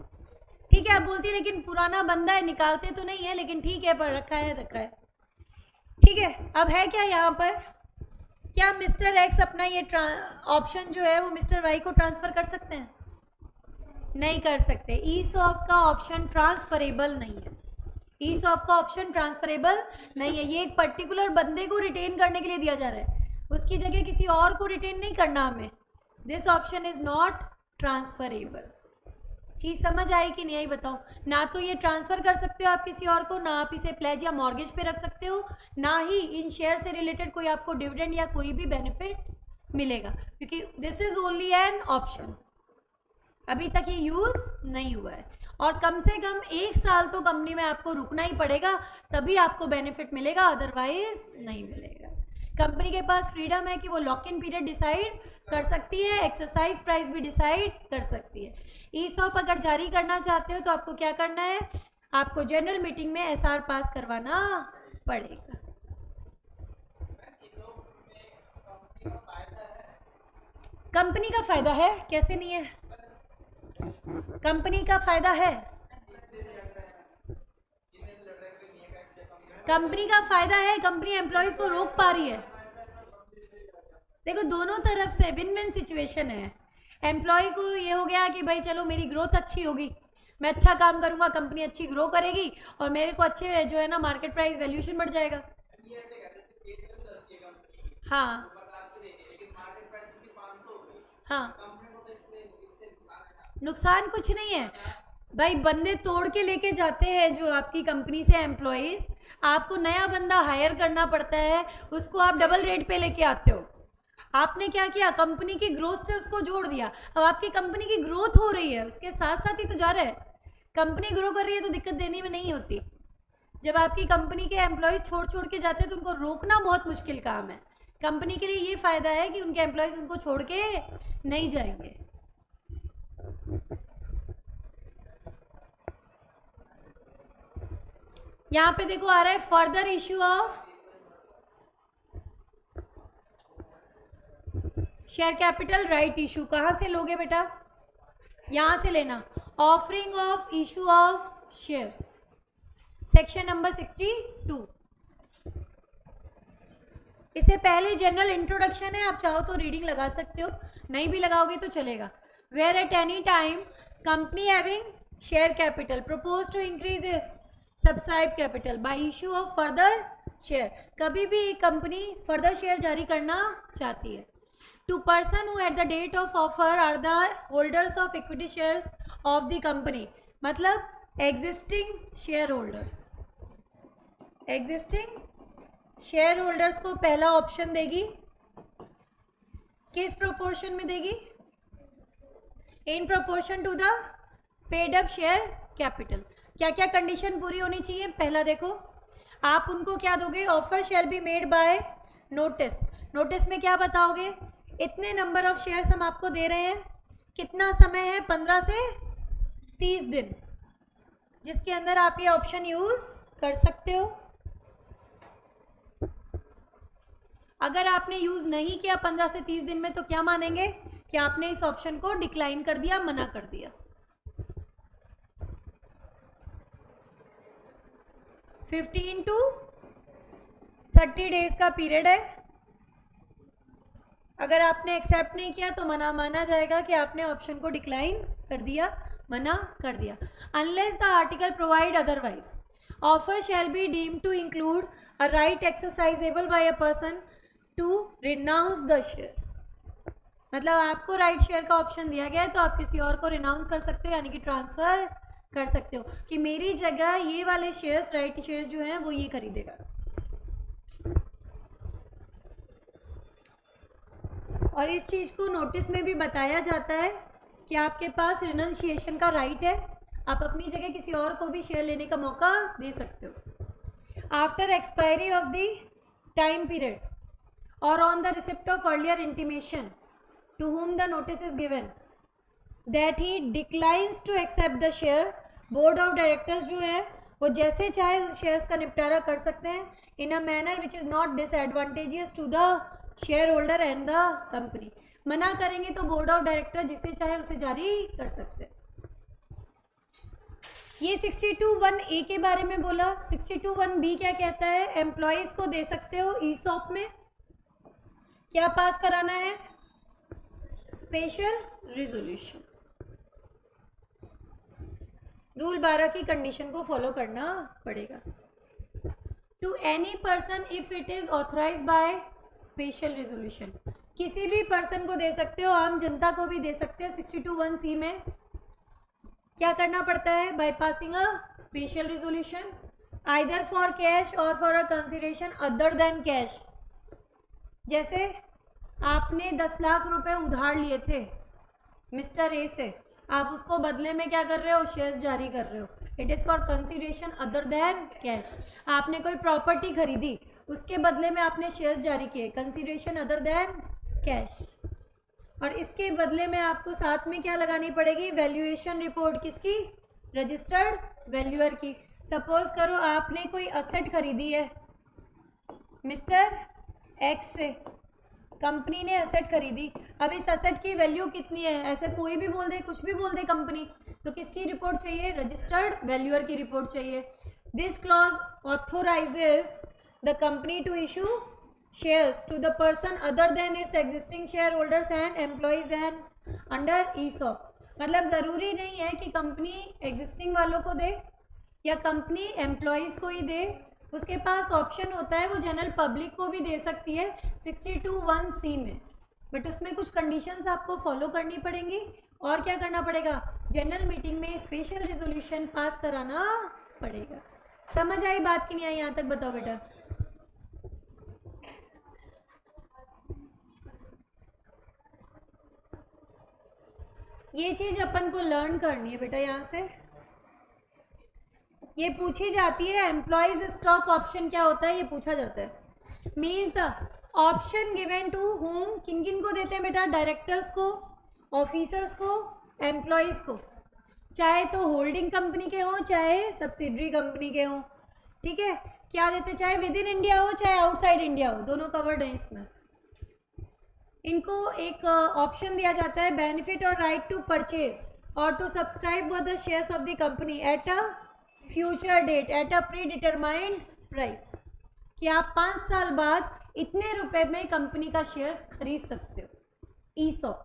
ठीक है। अब बोलती है लेकिन पुराना बंदा है, निकालते तो नहीं है, लेकिन ठीक है पर रखा है, ठीक है। अब है क्या यहाँ पर? क्या मिस्टर एक्स अपना ये ऑप्शन जो है वो मिस्टर वाई को ट्रांसफ़र कर सकते हैं? नहीं कर सकते। ईसॉप का ऑप्शन ट्रांसफरेबल नहीं है, ईसॉप का ऑप्शन ट्रांसफरेबल नहीं है। ये एक पर्टिकुलर बंदे को रिटेन करने के लिए दिया जा रहा है, उसकी जगह किसी और को रिटेन नहीं करना हमें। This option is not transferable. चीज़ समझ आई कि नहीं आई बताओ? ना तो ये ट्रांसफ़र कर सकते हो आप किसी और को, ना आप इसे प्लेज या मॉर्गेज पे रख सकते हो, ना ही इन शेयर से रिलेटेड कोई आपको डिविडेंड या कोई भी बेनिफिट मिलेगा, क्योंकि this is only an option. अभी तक ये यूज़ नहीं हुआ है, और कम से कम 1 साल तो कंपनी में आपको रुकना ही पड़ेगा, तभी आपको बेनिफिट मिलेगा, अदरवाइज नहीं मिलेगा। कंपनी के पास फ्रीडम है कि वो लॉक इन पीरियड डिसाइड कर सकती है, एक्सरसाइज प्राइस भी डिसाइड कर सकती है। ईसॉप अगर जारी करना चाहते हो तो आपको क्या करना है? आपको जनरल मीटिंग में एसआर पास करवाना पड़ेगा। कंपनी का फायदा है, कैसे नहीं है? कंपनी का फायदा है, कंपनी का फायदा है, कंपनी एम्प्लॉयज को रोक पा रही है। देखो दोनों तरफ से विन विन सिचुएशन है। एम्प्लॉय को ये हो गया कि भाई चलो मेरी ग्रोथ अच्छी होगी, मैं अच्छा काम करूंगा, कंपनी अच्छी ग्रो करेगी और मेरे को अच्छे जो है ना मार्केट प्राइस वैल्यूएशन बढ़ जाएगा। हाँ हाँ, नुकसान कुछ नहीं है भाई, बंदे तोड़ के लेके जाते हैं जो आपकी कंपनी से एम्प्लॉयज़, आपको नया बंदा हायर करना पड़ता है, उसको आप डबल रेट पे लेके आते हो। आपने क्या किया? कंपनी की ग्रोथ से उसको जोड़ दिया। अब आपकी कंपनी की ग्रोथ हो रही है, उसके साथ साथ ही तो जा रहा है। कंपनी ग्रो कर रही है तो दिक्कत देने में नहीं होती। जब आपकी कंपनी के एम्प्लॉयज़ छोड़ छोड़ के जाते हैं तो उनको रोकना बहुत मुश्किल काम है। कंपनी के लिए ये फ़ायदा है कि उनके एम्प्लॉयज़ उनको छोड़ के नहीं जाएंगे। यहाँ पे देखो आ रहा है further issue of share capital right issue. कहाँ से लोगे बेटा? यहाँ से लेना, offering of issue of shares, section number 62। इससे पहले जनरल इंट्रोडक्शन है, आप चाहो तो रीडिंग लगा सकते हो, नहीं भी लगाओगे तो चलेगा। Where at any time company having share capital, propose to increase is subscribe capital by issue of further share. कभी भी एक कंपनी फर्दर शेयर जारी करना चाहती है। To person who at the date of offer are the holders of equity shares of the company, मतलब existing share holders. Existing share holders को पहला ऑप्शन देगी, किस प्रोपोर्शन में देगी? In proportion to the paid up share capital. क्या क्या condition पूरी होनी चाहिए? पहला देखो, आप उनको क्या दोगे? Offer shall be made by notice. Notice में क्या बताओगे? इतने नंबर ऑफ शेयर्स हम आपको दे रहे हैं, कितना समय है? 15 से 30 दिन, जिसके अंदर आप ये ऑप्शन यूज कर सकते हो। अगर आपने यूज नहीं किया 15 से 30 दिन में, तो क्या मानेंगे कि आपने इस ऑप्शन को डिक्लाइन कर दिया, मना कर दिया। 15 to 30 डेज का पीरियड है। अगर आपने एक्सेप्ट नहीं किया तो माना जाएगा कि आपने ऑप्शन को डिक्लाइन कर दिया, मना कर दिया। Unless the article provide otherwise, offer shall be deemed to include a right exercisable by a person to renounce the share. मतलब आपको राइट शेयर का ऑप्शन दिया गया है तो आप किसी और को रिनाउंस कर सकते हो, यानी कि ट्रांसफ़र कर सकते हो कि मेरी जगह ये वाले शेयर्स, राइट शेयर्स जो हैं वो ये खरीदेगा। और इस चीज़ को नोटिस में भी बताया जाता है कि आपके पास रिनंशिएशन का राइट है, आप अपनी जगह किसी और को भी शेयर लेने का मौका दे सकते हो। After expiry of the time period or on the receipt of earlier intimation to whom the notice is given that he declines to accept the share, board of directors जो है वो जैसे चाहे उन शेयर्स का निपटारा कर सकते हैं in a manner which is not disadvantageous to the shareholder and the company। मना करेंगे तो बोर्ड ऑफ डायरेक्टर जिसे चाहे उसे जारी कर सकते हैं। ये 62(1)(a) के बारे में बोला। 62(1)(b) क्या कहता है? एम्प्लॉयज़ को दे सकते हो ईसॉप में क्या पास कराना है? Special resolution. रूल 12 की कंडीशन को फॉलो करना पड़ेगा। To any person if it is authorise by special resolution, किसी भी पर्सन को दे सकते हो, आम जनता को भी दे सकते हो। 62(1)(c) में क्या करना पड़ता है? By passing a special resolution either for cash or for a consideration other than cash. जैसे आपने 10 लाख रुपए उधार लिए थे मिस्टर ए से, आप उसको बदले में क्या कर रहे हो? शेयर्स जारी कर रहे हो। It is for consideration other than cash. आपने कोई प्रॉपर्टी खरीदी, उसके बदले में आपने शेयर्स जारी किए, कंसिडरेशन अदर देन कैश। और इसके बदले में आपको साथ में क्या लगानी पड़ेगी? Valuation report. किसकी? रजिस्टर्ड वैल्यूअर की। सपोज करो आपने कोई असेट खरीदी है मिस्टर एक्स से, कंपनी ने असेट खरीदी। अब इस असेट की वैल्यू कितनी है? ऐसे कोई भी बोल दे, कुछ भी बोल दे कंपनी, तो किसकी रिपोर्ट चाहिए? रजिस्टर्ड वैल्यूअर की रिपोर्ट चाहिए। This clause authorises the company to issue shares to the person other than its existing share holders and employees and under ESOP. मतलब ज़रूरी नहीं है कि कंपनी एग्जिस्टिंग वालों को दे या कंपनी एम्प्लॉयज़ को ही दे, उसके पास ऑप्शन होता है वो जनरल पब्लिक को भी दे सकती है 62(1)(c) में, बट उसमें कुछ कंडीशंस आपको फॉलो करनी पड़ेंगी। और क्या करना पड़ेगा? जनरल मीटिंग में स्पेशल रिजोल्यूशन पास कराना पड़ेगा। समझ आई बात कि नहीं आई? यहाँ तक बताओ बेटा। ये चीज़ अपन को लर्न करनी है बेटा। यहाँ से ये पूछी जाती है, एम्प्लॉयज स्टॉक ऑप्शन क्या होता है, ये पूछा जाता है। Means the option given to whom, किन किन को देते हैं बेटा? डायरेक्टर्स को, ऑफिसर्स को, एम्प्लॉयज़ को, चाहे तो होल्डिंग कंपनी के हों चाहे सब्सिडरी कंपनी के हों। ठीक है, क्या देते? चाहे विद इन इंडिया हो चाहे आउटसाइड इंडिया हो, दोनों कवर्ड हैं इसमें। इनको एक ऑप्शन दिया जाता है बेनिफिट और राइट टू परचेज और to subscribe for the shares of the company at a future date at a predetermined price, कि आप 5 साल बाद इतने रुपए में कंपनी का शेयर्स खरीद सकते हो। ईसॉप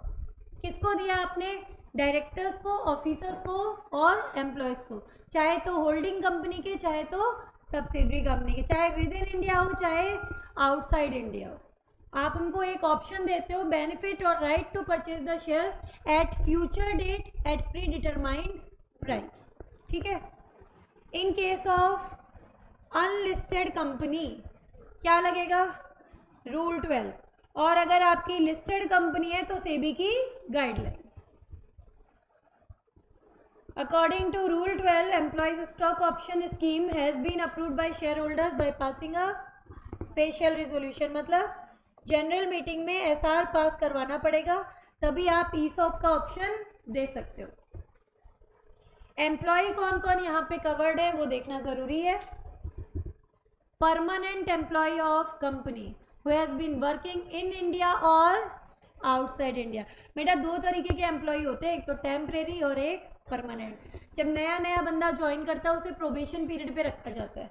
किसको दिया आपने? डायरेक्टर्स को, ऑफिसर्स को और एम्प्लॉयज़ को, चाहे तो होल्डिंग कंपनी के, चाहे तो सब्सिडरी कंपनी के, चाहे विद इन इंडिया हो चाहे आउटसाइड इंडिया हो। आप उनको एक ऑप्शन देते हो, बेनिफिट और right to purchase the shares at future date at predetermined price. ठीक है। In case of unlisted company क्या लगेगा? रूल 12। और अगर आपकी लिस्टेड कंपनी है तो सेबी की guideline. According to Rule 12, employees stock option scheme has been approved by shareholders by passing a special resolution। मतलब जनरल मीटिंग में एसआर पास करवाना पड़ेगा, तभी आप ईसॉप का ऑप्शन दे सकते हो। एम्प्लॉय कौन कौन यहाँ पे कवर्ड है वो देखना ज़रूरी है। Permanent employee of company who has been working in India और आउटसाइड इंडिया। बेटा दो तरीके के एम्प्लॉय होते हैं, एक तो टेम्परेरी और एक परमानेंट। जब नया नया बंदा ज्वाइन करता है उसे प्रोबेशन पीरियड पे रखा जाता है,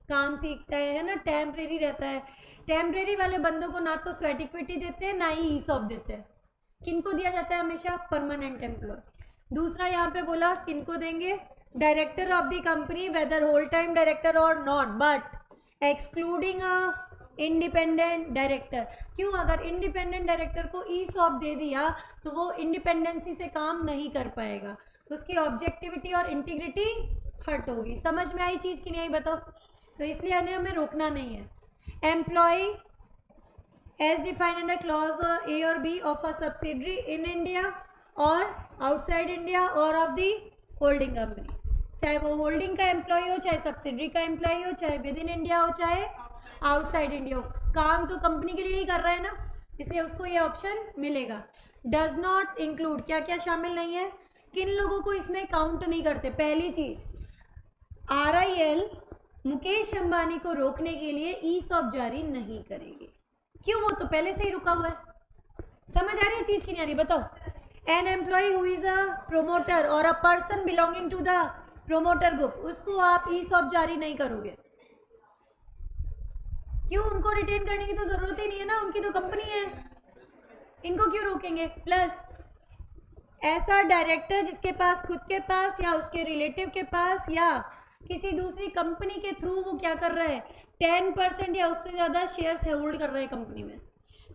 काम सीखता है ना, टेम्परेरी रहता है। टेम्परेरी वाले बंदों को ना तो स्वेट इक्विटी देते हैं ना ही ईसॉप देते हैं। किनको दिया जाता है हमेशा? Permanent employee. दूसरा यहाँ पे बोला किनको देंगे? Director of the company whether whole time director or not, but excluding a independent director. क्यों? अगर इंडिपेंडेंट डायरेक्टर को ईसॉप दे दिया तो वो इंडिपेंडेंसी से काम नहीं कर पाएगा, उसकी ऑब्जेक्टिविटी और इंटीग्रिटी हर्ट होगी। समझ में आई चीज़ कि नहीं आई बताओ? तो इसलिए हमें रोकना नहीं है। Employee as defined under clause A or B of a subsidiary in India और outside India or of the holding company, चाहे वो होल्डिंग का एम्प्लॉय हो, चाहे सब्सिडरी का एम्प्लॉय हो, चाहे विद इन इंडिया हो, चाहे आउटसाइड इंडिया हो, काम तो कंपनी के लिए ही कर रहा है ना, इसलिए उसको ये ऑप्शन मिलेगा। डज नॉट इंक्लूड, क्या क्या शामिल नहीं है, किन लोगों को इसमें काउंट नहीं करते। पहली चीज, RIL मुकेश अंबानी को रोकने के लिए ईसॉप जारी नहीं करेगी। क्यों? वो तो पहले से ही रुका हुआ है। समझ आ रही है चीज की नहीं आ रही बताओ? An employee who is a promoter or a person belonging to the promoter group, उसको आप ईसॉप जारी नहीं करोगे। क्यों? उनको रिटेन करने की तो जरूरत ही नहीं है ना, उनकी तो कंपनी है, इनको क्यों रोकेंगे। प्लस ऐसा डायरेक्टर जिसके पास खुद के पास या उसके रिलेटिव के पास या किसी दूसरी कंपनी के थ्रू वो क्या कर रहा है, 10% या उससे ज़्यादा शेयर्स होल्ड कर रहे हैं कंपनी में,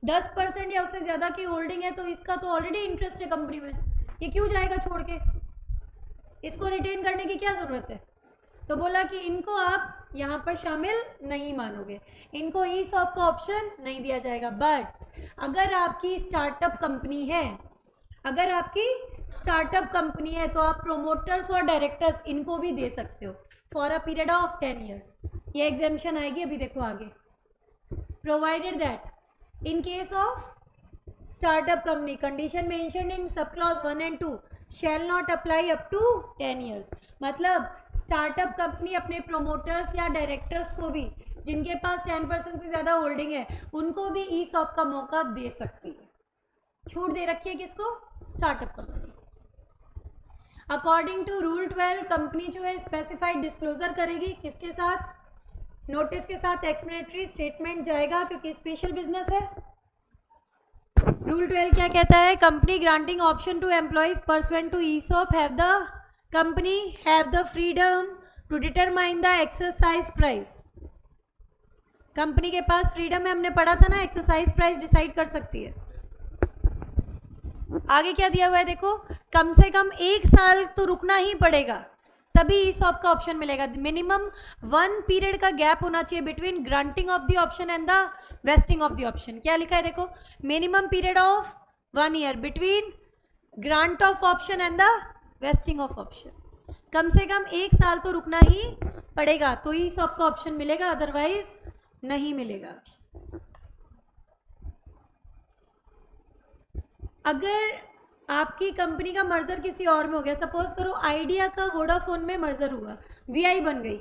10% या उससे ज़्यादा की होल्डिंग है, तो इसका तो ऑलरेडी इंटरेस्ट है कंपनी में, ये क्यों जाएगा छोड़ के? इसको रिटेन करने की क्या ज़रूरत है? तो बोला कि इनको आप यहाँ पर शामिल नहीं मानोगे, इनको ईसॉप का ऑप्शन नहीं दिया जाएगा। बट अगर आपकी स्टार्टअप कंपनी है, अगर आपकी स्टार्टअप कंपनी है तो आप प्रोमोटर्स और डायरेक्टर्स इनको भी दे सकते हो for a period of 10 years. ये एग्जाम्पशन आएगी अभी देखो आगे। Provided that in case of startup company condition mentioned in sub clause 1 and 2 shall not apply up to 10 years. मतलब स्टार्टअप कंपनी अपने प्रोमोटर्स या डायरेक्टर्स को भी, जिनके पास 10% से ज़्यादा होल्डिंग है, उनको भी ईसॉप का मौका दे सकती है। छूट दे रखी है किसको? Startup company. According to rule 12 company जो है स्पेसिफाइड डिस्क्लोजर करेगी, किसके साथ? नोटिस के साथ एक्सप्लेनेटरी स्टेटमेंट जाएगा क्योंकि स्पेशल बिजनेस है। रूल 12 क्या कहता है? Company granting option to employees pursuant to ESOP have the company have the freedom to determine the exercise price. Company के पास फ्रीडम है, हमने पढ़ा था ना, एक्सरसाइज प्राइस डिसाइड कर सकती है। आगे क्या दिया हुआ है देखो, कम से कम 1 साल तो रुकना ही पड़ेगा तभी ईसॉप का ऑप्शन मिलेगा। मिनिमम 1 पीरियड का गैप होना चाहिए between granting of the option and the vesting of the option. क्या लिखा है देखो, minimum period of 1 year between grant of option and the vesting of option. कम से कम 1 साल तो रुकना ही पड़ेगा तो ईसॉप का ऑप्शन मिलेगा, अदरवाइज नहीं मिलेगा। अगर आपकी कंपनी का मर्जर किसी और में हो गया, सपोज करो आइडिया का वोडाफोन में मर्जर हुआ, VI बन गई,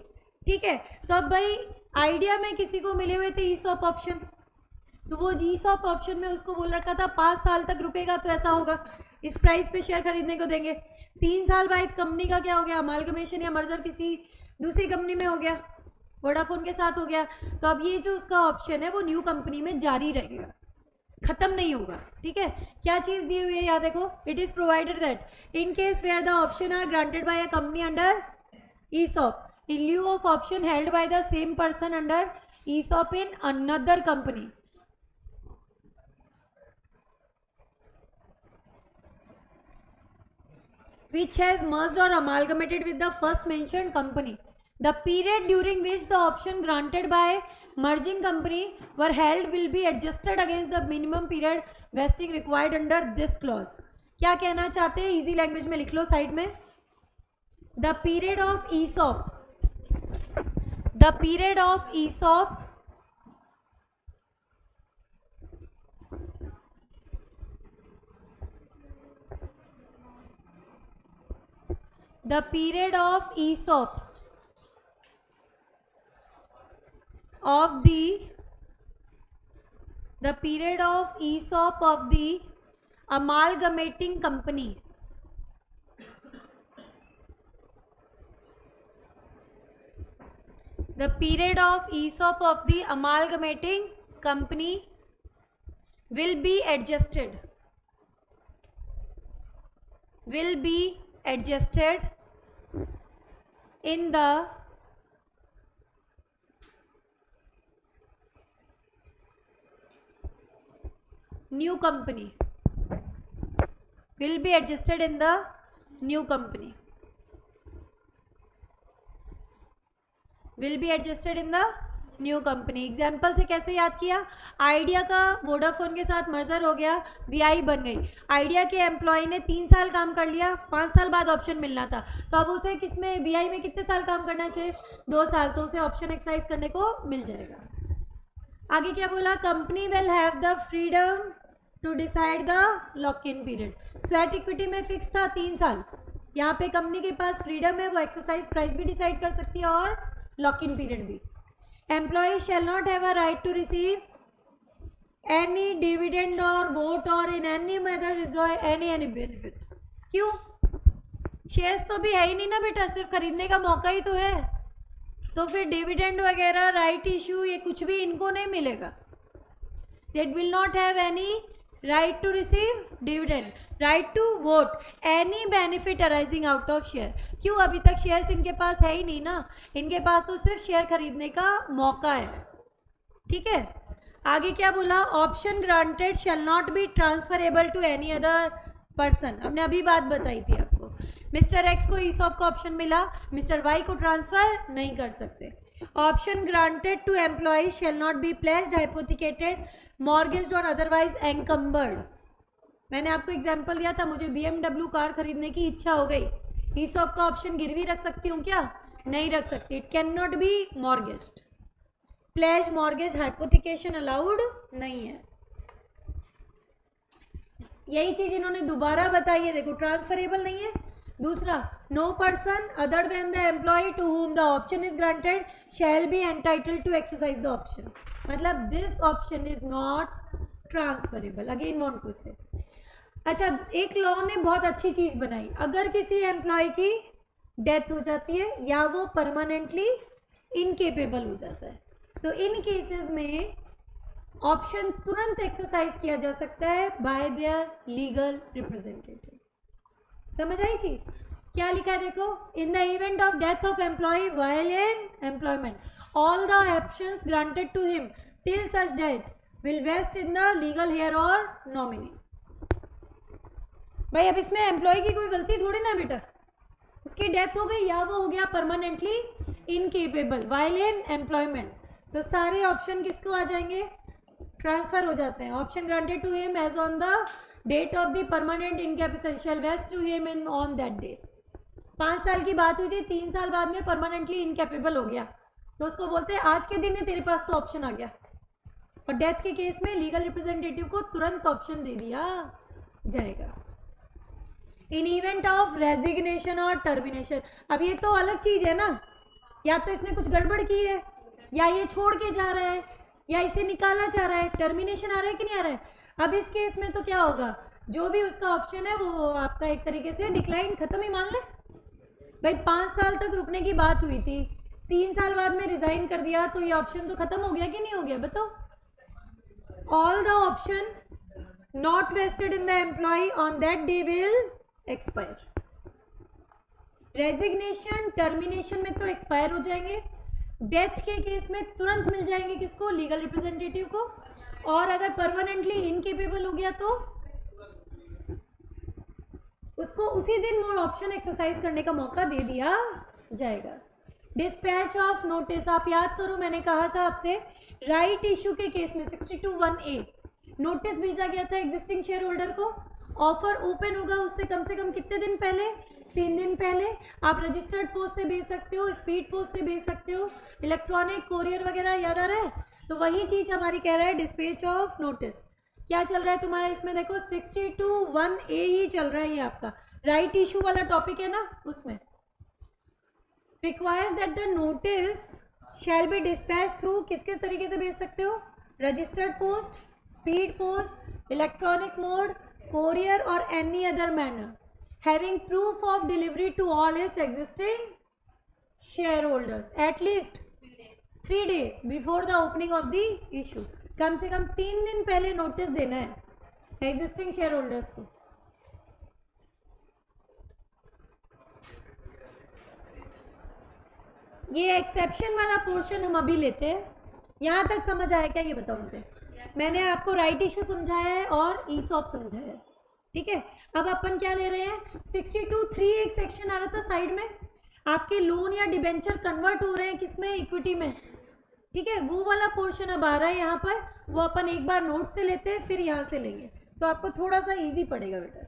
ठीक है, तो अब भाई आइडिया में किसी को मिले हुए थे ईसॉप ऑप्शन, तो वो ईसॉप ऑप्शन में उसको बोल रखा था 5 साल तक रुकेगा तो ऐसा होगा, इस प्राइस पे शेयर खरीदने को देंगे। 3 साल बाद कंपनी का क्या हो गया, अमालगमेशन या मर्जर किसी दूसरी कंपनी में हो गया, वोडाफोन के साथ हो गया, तो अब ये जो उसका ऑप्शन है वो न्यू कंपनी में जारी रहेगा। खत्म नहीं होगा, ठीक है। क्या चीज़ दी हुई है यहाँ देखो, it is provided that in case where the option are granted by a company under ESOP in lieu of option held by the same person under ESOP in another company, which has merged or amalgamated with the first mentioned company. The period during which the option granted by merging company were held will be adjusted against the minimum period vesting required under this clause. क्या कहना चाहते हैं, easy language में लिख लो side में. The period of ESOP, the period of ESOP the period of ESOP of the period of ESOP of the amalgamating company the period of ESOP of the amalgamating company will be adjusted in the new company, will be adjusted in the new company, will be adjusted in the new company. Example से कैसे याद किया, idea का Vodafone के साथ merger हो गया, VI बन गई. आइडिया के एम्प्लॉय ने 3 साल काम कर लिया, 5 साल बाद ऑप्शन मिलना था, तो अब उसे किस में, VI में कितने साल काम करना है, सिर्फ 2 साल, तो उसे ऑप्शन एक्सरसाइज करने को मिल जाएगा. आगे क्या बोला, company will have the freedom to decide the lock in period. Sweat equity में फिक्स था 3 साल, यहाँ पे कंपनी के पास फ्रीडम है, वो एक्सरसाइज प्राइस भी डिसाइड कर सकती है और लॉक इन पीरियड भी. Employee shall not have a right to receive any dividend or vote or in any manner enjoy any benefit. क्यों, शेयर्स तो भी है ही नहीं ना बेटा, सिर्फ खरीदने का मौका ही तो है, तो फिर डिविडेंड वगैरह, राइट इशू, ये कुछ भी इनको नहीं मिलेगा. That will not have any right to receive dividend, right to vote, any benefit arising out of share. क्यों, अभी तक शेयर्स इनके पास है ही नहीं ना, इनके पास तो सिर्फ शेयर खरीदने का मौका है, ठीक है. आगे क्या बोला, option granted shall not be transferable to any other person. हमने अभी बात बताई थी आपको, मिस्टर एक्स को ESOP का ऑप्शन मिला, मिस्टर वाई को ट्रांसफर नहीं कर सकते. Option granted to employee shall not be placed, hypothecated, mortgaged or otherwise एनकम्बर्ड. मैंने आपको एग्जांपल दिया था, मुझे BMW कार खरीदने की इच्छा हो गई, ESOP का ऑप्शन गिरवी रख सकती हूँ क्या, नहीं रख सकती. It can not be mortgaged, pledge, mortgage, hypothecation allowed नहीं है. यही चीज इन्होंने दोबारा बताई है, देखो ट्रांसफरेबल नहीं है. दूसरा, no person other than the employee to whom the option is granted shall be entitled to exercise the option. मतलब this option is not transferable. Again want to say, अच्छा एक लॉ ने बहुत अच्छी चीज़ बनाई, अगर किसी एम्प्लॉय की डेथ हो जाती है या वो परमानेंटली इनकेपेबल हो जाता है, तो इन केसेस में ऑप्शन तुरंत एक्सरसाइज किया जा सकता है बाय देयर लीगल रिप्रेजेंटेटिव. समझ आई चीज, क्या लिखा है देखो, in the event of death of employee while in employment all the options granted to him till such death will vest in the legal heir और नॉमिनी. भाई अब इसमें एम्प्लॉय की कोई गलती थोड़ी ना बेटा, उसकी डेथ हो गई या वो हो गया permanently incapable while in employment, तो सारे ऑप्शन किसको आ जाएंगे, ट्रांसफर हो जाते हैं. Option granted to him as on the date of the permanent incapacitation shall vest to him in on that day. 5 साल की बात हुई थी, 3 साल बाद में परमानेंटली इनकैपेबल हो गया, तो उसको बोलते हैं आज के दिन तेरे पास तो ऑप्शन आ गया. और डेथ के केस में लीगल रिप्रेजेंटेटिव को तुरंत ऑप्शन दे दिया जाएगा. इन इवेंट ऑफ रेजिग्नेशन और टर्मिनेशन, अब ये तो अलग चीज़ है ना, या तो इसने कुछ गड़बड़ की है, या ये छोड़ के जा रहा है, या इसे निकाला जा रहा है, टर्मिनेशन आ रहा है कि नहीं आ रहा है. अब इस केस में तो क्या होगा, जो भी उसका ऑप्शन है वो आपका एक तरीके से डिक्लाइन खत्म ही मान ले. भाई 5 साल तक रुकने की बात हुई थी, 3 साल बाद में रिज़ाइन कर दिया, तो ये ऑप्शन तो खत्म हो गया कि नहीं हो गया बताओ. all the option not vested in the employee on that day will expire. Resignation termination में तो एक्सपायर हो जाएंगे, डेथ के केस में तुरंत मिल जाएंगे किसको, लीगल रिप्रेजेंटेटिव को, और अगर परमानेंटली इनकेपेबल हो गया तो उसको उसी दिन मोर ऑप्शन एक्सरसाइज करने का मौका दे दिया जाएगा. डिस्पैच ऑफ नोटिस, आप याद करो मैंने कहा था आपसे, राइट इशू के केस में 62(1)(a) नोटिस भेजा गया था एग्जिस्टिंग शेयर होल्डर को, ऑफर ओपन होगा उससे कम से कम कितने दिन पहले, 3 दिन पहले. आप रजिस्टर्ड पोस्ट से भेज सकते हो, स्पीड पोस्ट से भेज सकते हो, इलेक्ट्रॉनिक कोरियर वगैरह, याद आ रहा है. तो वही चीज़ हमारी कह रहा है डिस्पैच ऑफ नोटिस. क्या चल रहा है तुम्हारा इसमें, देखो 62(1)(a) ही चल रहा है, ये आपका राइट इशू वाला टॉपिक है ना. उसमें requires that the notice shall be dispatch through, किस किस तरीके से भेज सकते हो, registered post, speed post, electronic mode, courier or any other manner having proof of delivery to all its existing shareholders at least 3 days before the opening of the issue. कम से कम 3 दिन पहले नोटिस देना है एग्जिस्टिंग शेयर होल्डर्स को. ये exception वाला portion हम अभी लेते हैं. यहाँ तक समझ आया क्या, ये बताओ मुझे. मैंने आपको राइट इशू समझाया है और ईसॉप समझाया है, ठीक है. अब अपन क्या ले रहे हैं, 62(3) एक सेक्शन आ रहा था साइड में, आपके लोन या डिबेंचर कन्वर्ट हो रहे हैं किसमें, इक्विटी में, ठीक है. वो वाला पोर्शन अब आ रहा है यहाँ पर, वो अपन एक बार नोट से लेते हैं फिर यहाँ से लेंगे, तो आपको थोड़ा सा इजी पड़ेगा बेटा.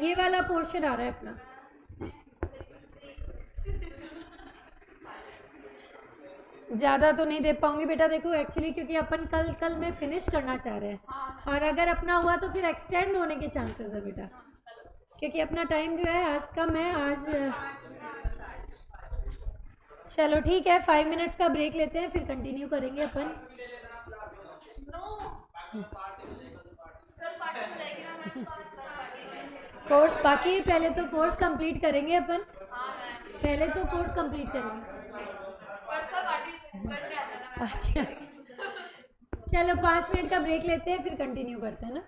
ये वाला पोर्शन आ रहा है अपना. ज़्यादा तो नहीं दे पाऊंगी बेटा, देखो एक्चुअली क्योंकि अपन कल में फिनिश करना चाह रहे हैं, और अगर अपना हुआ तो फिर एक्सटेंड होने के चांसेस है बेटा, क्योंकि अपना टाइम जो है आज कम है. आज चलो ठीक है, 5 मिनट्स का ब्रेक लेते हैं फिर कंटिन्यू करेंगे अपन. कोर्स बाकी है, पहले तो कोर्स कंप्लीट करेंगे अपन, पहले तो कोर्स कंप्लीट करेंगे. अच्छा चलो 5 मिनट का ब्रेक लेते हैं फिर कंटिन्यू करते हैं ना.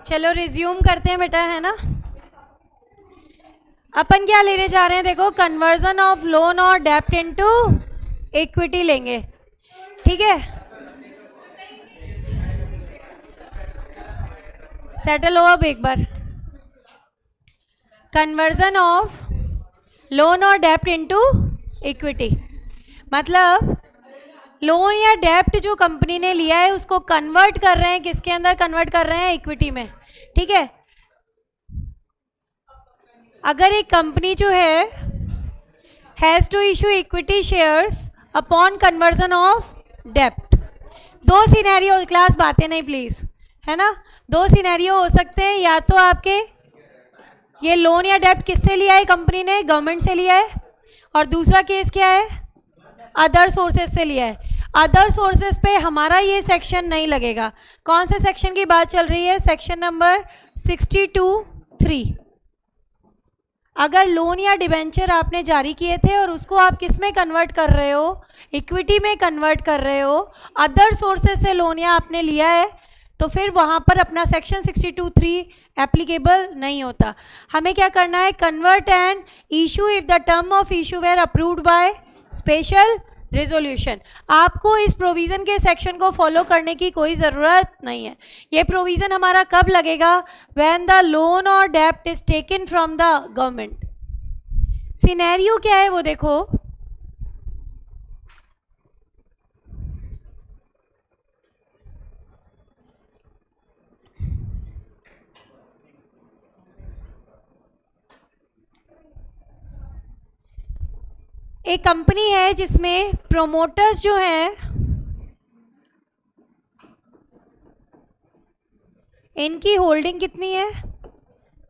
चलो रिज्यूम करते हैं बेटा, है ना। अपन क्या लेने जा रहे हैं, देखो conversion of loan or dept into equity लेंगे, ठीक है। सेटल हो अब एक बार। Conversion of loan or dept into equity मतलब लोन या डेप्ट जो कंपनी ने लिया है उसको कन्वर्ट कर रहे हैं, किसके अंदर कन्वर्ट कर रहे हैं, इक्विटी में, ठीक है। अगर एक कंपनी जो है has to issue equity shares upon conversion of डेप्ट, दो सिनेरियो, क्लास बातें नहीं प्लीज, है ना। दो सिनेरियो हो सकते हैं, या तो आपके ये लोन या डेप्ट किससे लिया है कंपनी ने, गवर्नमेंट से लिया है, और दूसरा केस क्या है, अदर सोर्सेज से लिया है। अदर सोर्सेज पे हमारा ये सेक्शन नहीं लगेगा। कौन से सेक्शन की बात चल रही है, सेक्शन नंबर 62(3). अगर लोन या डिबेंचर आपने जारी किए थे और उसको आप किस में कन्वर्ट कर रहे हो, इक्विटी में कन्वर्ट कर रहे हो, अदर सोर्सेज से लोन या आपने लिया है, तो फिर वहाँ पर अपना सेक्शन 62(3) एप्लीकेबल नहीं होता। हमें क्या करना है, convert and issue if the term of issue were approved by special resolution. आपको इस प्रोविज़न के सेक्शन को फॉलो करने की कोई ज़रूरत नहीं है। ये प्रोविज़न हमारा कब लगेगा, व्हेन द लोन और डेप्ट is taken from the government. Scenario क्या है वो देखो, एक कंपनी है जिसमें प्रोमोटर्स जो हैं इनकी होल्डिंग कितनी है,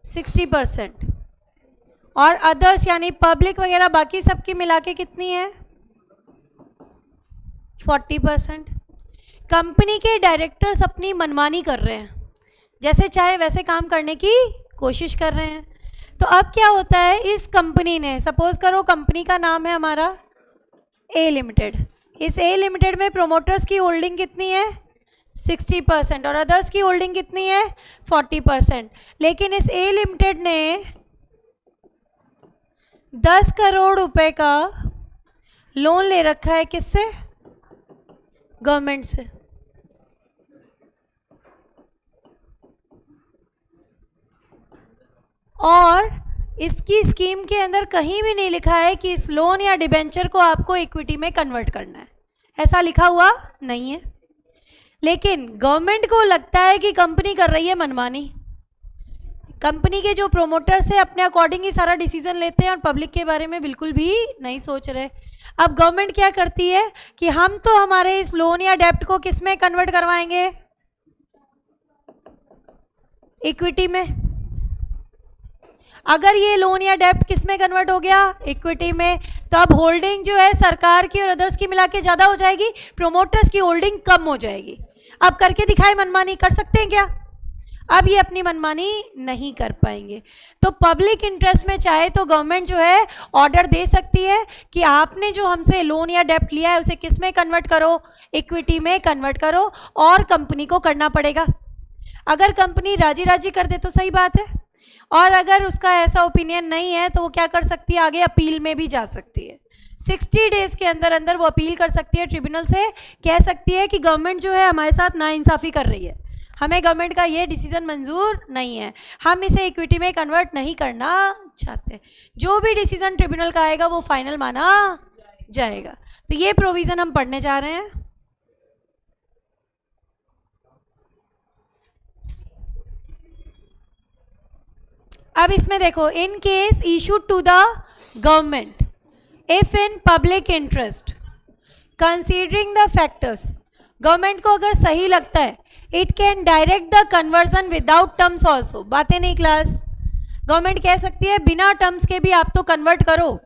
60%, और अदर्स यानी पब्लिक वगैरह बाकी सबकी मिला के कितनी है, 40%। कंपनी के डायरेक्टर्स अपनी मनमानी कर रहे हैं, जैसे चाहे वैसे काम करने की कोशिश कर रहे हैं। तो अब क्या होता है, इस कंपनी ने, सपोज करो कंपनी का नाम है हमारा ए लिमिटेड, इस ए लिमिटेड में प्रोमोटर्स की होल्डिंग कितनी है, 60%, और अदर्स की होल्डिंग कितनी है, 40%। लेकिन इस ए लिमिटेड ने 10 करोड़ रुपए का लोन ले रखा है, किससे, गवर्नमेंट से। और इसकी स्कीम के अंदर कहीं भी नहीं लिखा है कि इस लोन या डिबेंचर को आपको इक्विटी में कन्वर्ट करना है, ऐसा लिखा हुआ नहीं है। लेकिन गवर्नमेंट को लगता है कि कंपनी कर रही है मनमानी। कंपनी के जो प्रोमोटर्स है अपने अकॉर्डिंग ही सारा डिसीजन लेते हैं और पब्लिक के बारे में बिल्कुल भी नहीं सोच रहे। अब गवर्नमेंट क्या करती है कि हम तो हमारे इस लोन या डेप्ट को किस में कन्वर्ट करवाएंगे, इक्विटी में। अगर ये लोन या डेप्ट किस में कन्वर्ट हो गया, इक्विटी में, तो अब होल्डिंग जो है सरकार की और अदर्स की मिला के ज़्यादा हो जाएगी, प्रोमोटर्स की होल्डिंग कम हो जाएगी। अब करके दिखाए मनमानी, कर सकते हैं क्या, अब ये अपनी मनमानी नहीं कर पाएंगे। तो पब्लिक इंटरेस्ट में चाहे तो गवर्नमेंट जो है ऑर्डर दे सकती है कि आपने जो हमसे लोन या डेप्ट लिया है उसे किस में कन्वर्ट करो, इक्विटी में कन्वर्ट करो, और कंपनी को करना पड़ेगा। अगर कंपनी राजी राजी कर दे तो सही बात है, और अगर उसका ऐसा ओपिनियन नहीं है तो वो क्या कर सकती है, आगे अपील में भी जा सकती है। 60 डेज के अंदर अंदर वो अपील कर सकती है ट्रिब्यूनल से, कह सकती है कि गवर्नमेंट जो है हमारे साथ नाइंसाफ़ी कर रही है, हमें गवर्नमेंट का ये डिसीजन मंजूर नहीं है, हम इसे इक्विटी में कन्वर्ट नहीं करना चाहते। जो भी डिसीजन ट्रिब्यूनल का आएगा वो फाइनल माना जाएगा। तो ये प्रोविज़न हम पढ़ने जा रहे हैं। अब इसमें देखो, in case issued to the government if in public interest considering the factors, government को अगर सही लगता है it can direct the conversion without terms also. बातें नहीं क्लास, गवर्नमेंट कह सकती है बिना टर्म्स के भी आप तो कन्वर्ट करो,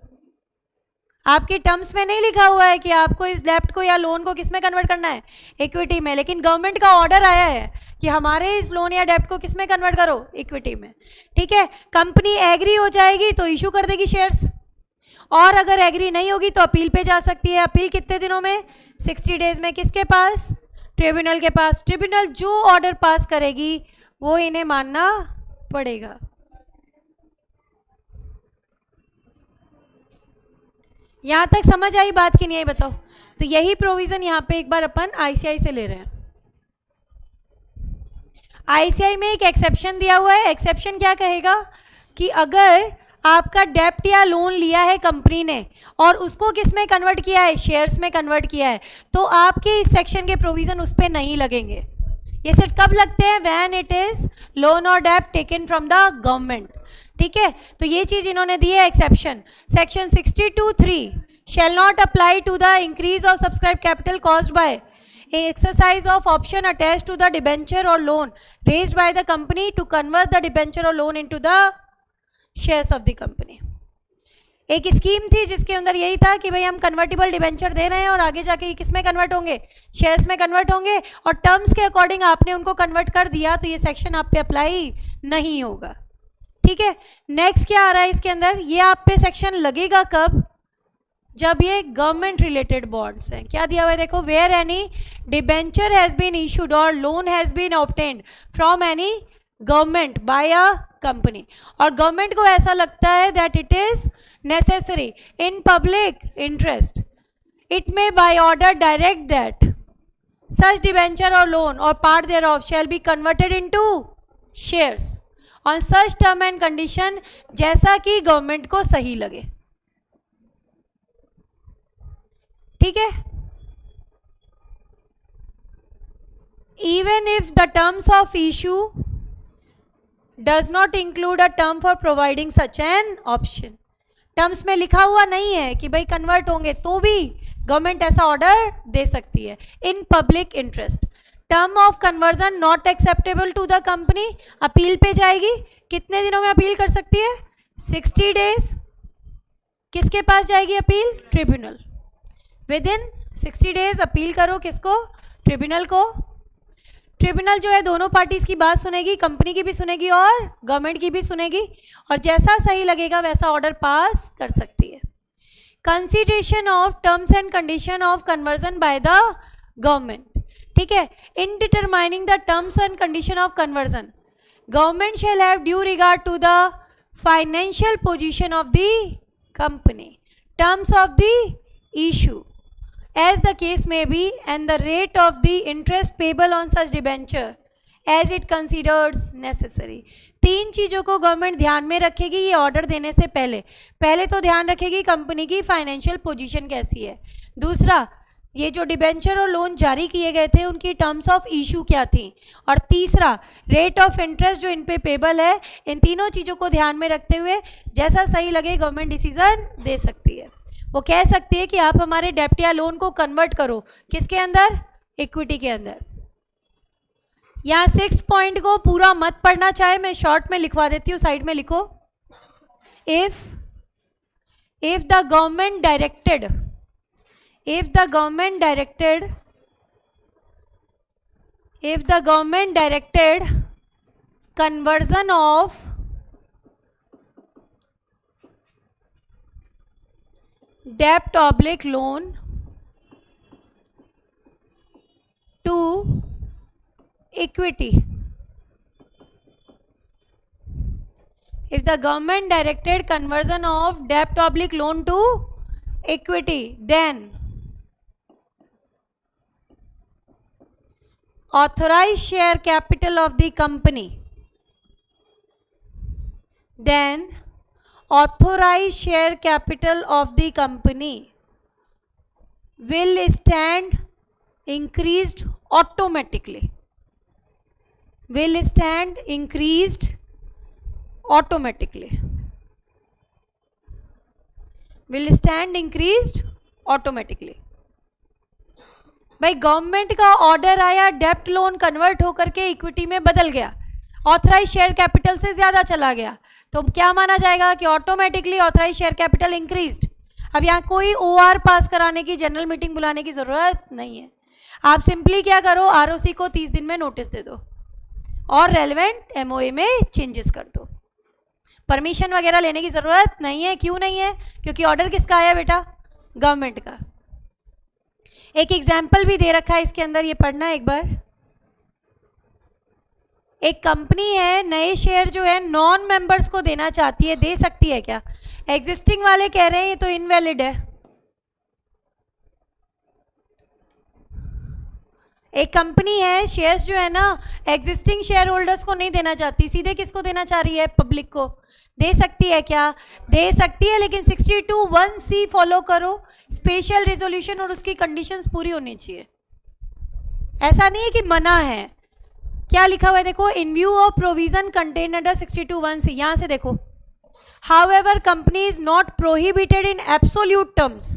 आपके टर्म्स में नहीं लिखा हुआ है कि आपको इस डेप्ट को या लोन को किस में कन्वर्ट करना है, इक्विटी में, लेकिन गवर्नमेंट का ऑर्डर आया है कि हमारे इस लोन या डेप्ट को किस में कन्वर्ट करो, इक्विटी में। ठीक है, कंपनी एग्री हो जाएगी तो इशू कर देगी शेयर्स, और अगर एग्री नहीं होगी तो अपील पे जा सकती है। अपील कितने दिनों में, 60 डेज में। किसके पास, ट्रिब्यूनल के पास। ट्रिब्यूनल जो ऑर्डर पास करेगी वो इन्हें मानना पड़ेगा। यहां तक समझ आई बात कि नहीं आई बताओ? तो यही प्रोविजन यहां पे एक बार अपन आईसीआई से ले रहे हैं। आईसीआई में एक एक्सेप्शन दिया हुआ है। एक्सेप्शन क्या कहेगा कि अगर आपका डेप्ट या लोन लिया है कंपनी ने और उसको किस में कन्वर्ट किया है, शेयर्स में कन्वर्ट किया है, तो आपके इस सेक्शन के प्रोविजन उस पर नहीं लगेंगे। ये सिर्फ कब लगते हैं? When it is loan or dept taken from the government. ठीक है, तो ये चीज इन्होंने दी है exception. Section 62(3) shall not apply to the increase of subscribed capital caused by exercise of option attached to the debenture or loan raised by the company to convert the debenture or loan into the shares of the company। एक scheme थी जिसके अंदर यही था कि भाई हम convertible debenture दे रहे हैं और आगे जाके ये किस में कन्वर्ट होंगे? शेयर्स में कन्वर्ट होंगे, और टर्म्स के अकॉर्डिंग आपने उनको कन्वर्ट कर दिया तो ये सेक्शन आप पे अप्लाई नहीं होगा। ठीक है, नेक्स्ट क्या आ रहा है इसके अंदर? ये आप पे सेक्शन लगेगा कब? जब ये गवर्नमेंट रिलेटेड बॉन्ड्स हैं। क्या दिया हुआ है देखो, where any debenture has been issued or loan has been obtained from any government by a company, और गवर्नमेंट को ऐसा लगता है that it is necessary in public interest, it may by order direct that such debenture or loan or part thereof shall be converted into shares on such term and condition, जैसा कि government को सही लगे। ठीक है, even if the terms of issue does not include a term for providing such an option। Terms में लिखा हुआ नहीं है कि भाई कन्वर्ट होंगे, तो भी गवर्नमेंट ऐसा ऑर्डर दे सकती है in public interest. Term of conversion not acceptable to the company, appeal पे जाएगी। कितने दिनों में अपील कर सकती है? 60 डेज। किसके पास जाएगी appeal? Tribunal. With in 60 days appeal करो किसको? ट्रिब्यूनल को। ट्रिब्यूनल जो है दोनों पार्टीज की बात सुनेगी, कंपनी की भी सुनेगी और गवर्नमेंट की भी सुनेगी, और जैसा सही लगेगा वैसा ऑर्डर पास कर सकती है। Consideration of terms and condition of conversion by the government. ठीक है, in determining the terms and condition of conversion government shall have due regard to the financial position of the company, terms of the issue as the case may be, and the rate of the interest payable on such debenture as it considers necessary। तीन चीज़ों को government ध्यान में रखेगी ये order देने से पहले तो ध्यान रखेगी कंपनी की फाइनेंशियल पोजीशन कैसी है, दूसरा ये जो डिबेंचर और लोन जारी किए गए थे उनकी टर्म्स ऑफ इशू क्या थी, और तीसरा रेट ऑफ इंटरेस्ट जो इन पे पेबल है। इन तीनों चीज़ों को ध्यान में रखते हुए जैसा सही लगे गवर्नमेंट डिसीजन दे सकती है। वो कह सकती है कि आप हमारे डेप्ट या लोन को कन्वर्ट करो किसके अंदर? इक्विटी के अंदर। यहाँ 6 पॉइंट को पूरा मत पढ़ना, चाहे मैं शॉर्ट में लिखवा देती हूँ, साइड में लिखो। If the government directed conversion of debt oblique loan to equity, if the government directed conversion of debt oblique loan to equity, then authorized share capital of the company, then authorized share capital of the company will stand increased automatically, will stand increased automatically, will stand increased automatically। भाई government का order आया, डेप्ट loan convert होकर के equity में बदल गया, authorise share capital से ज्यादा चला गया, तो क्या माना जाएगा कि automatically authorise share capital increased. अब यहाँ कोई ओआर पास कराने की, जनरल मीटिंग बुलाने की जरूरत नहीं है। आप सिंपली क्या करो, आरओसी को 30 दिन में नोटिस दे दो और रेलेवेंट एमओए में चेंजेस कर दो। परमिशन वगैरह लेने की जरूरत नहीं है। क्यों नहीं है? क्योंकि ऑर्डर किसका आया बेटा? गवर्नमेंट का। एक एग्जाम्पल भी दे रखा है इसके अंदर, ये पढ़ना एक बार। एक कंपनी है, नए शेयर जो है नॉन मेंबर्स को देना चाहती है, दे सकती है क्या? एग्जिस्टिंग वाले कह रहे हैं ये तो इनवैलिड है। एक कंपनी है, शेयर्स जो है ना एग्जिस्टिंग शेयर होल्डर्स को नहीं देना चाहती, सीधे किसको देना चाह रही है? पब्लिक को। दे सकती है क्या? दे सकती है, लेकिन 62(1)(c फॉलो करो, स्पेशल रेजोल्यूशन और उसकी कंडीशंस पूरी होनी चाहिए। ऐसा नहीं है कि मना है। क्या लिखा हुआ है देखो, in view of provision contain under 62(1)(c, यहां से देखो, however company is not prohibited in absolute terms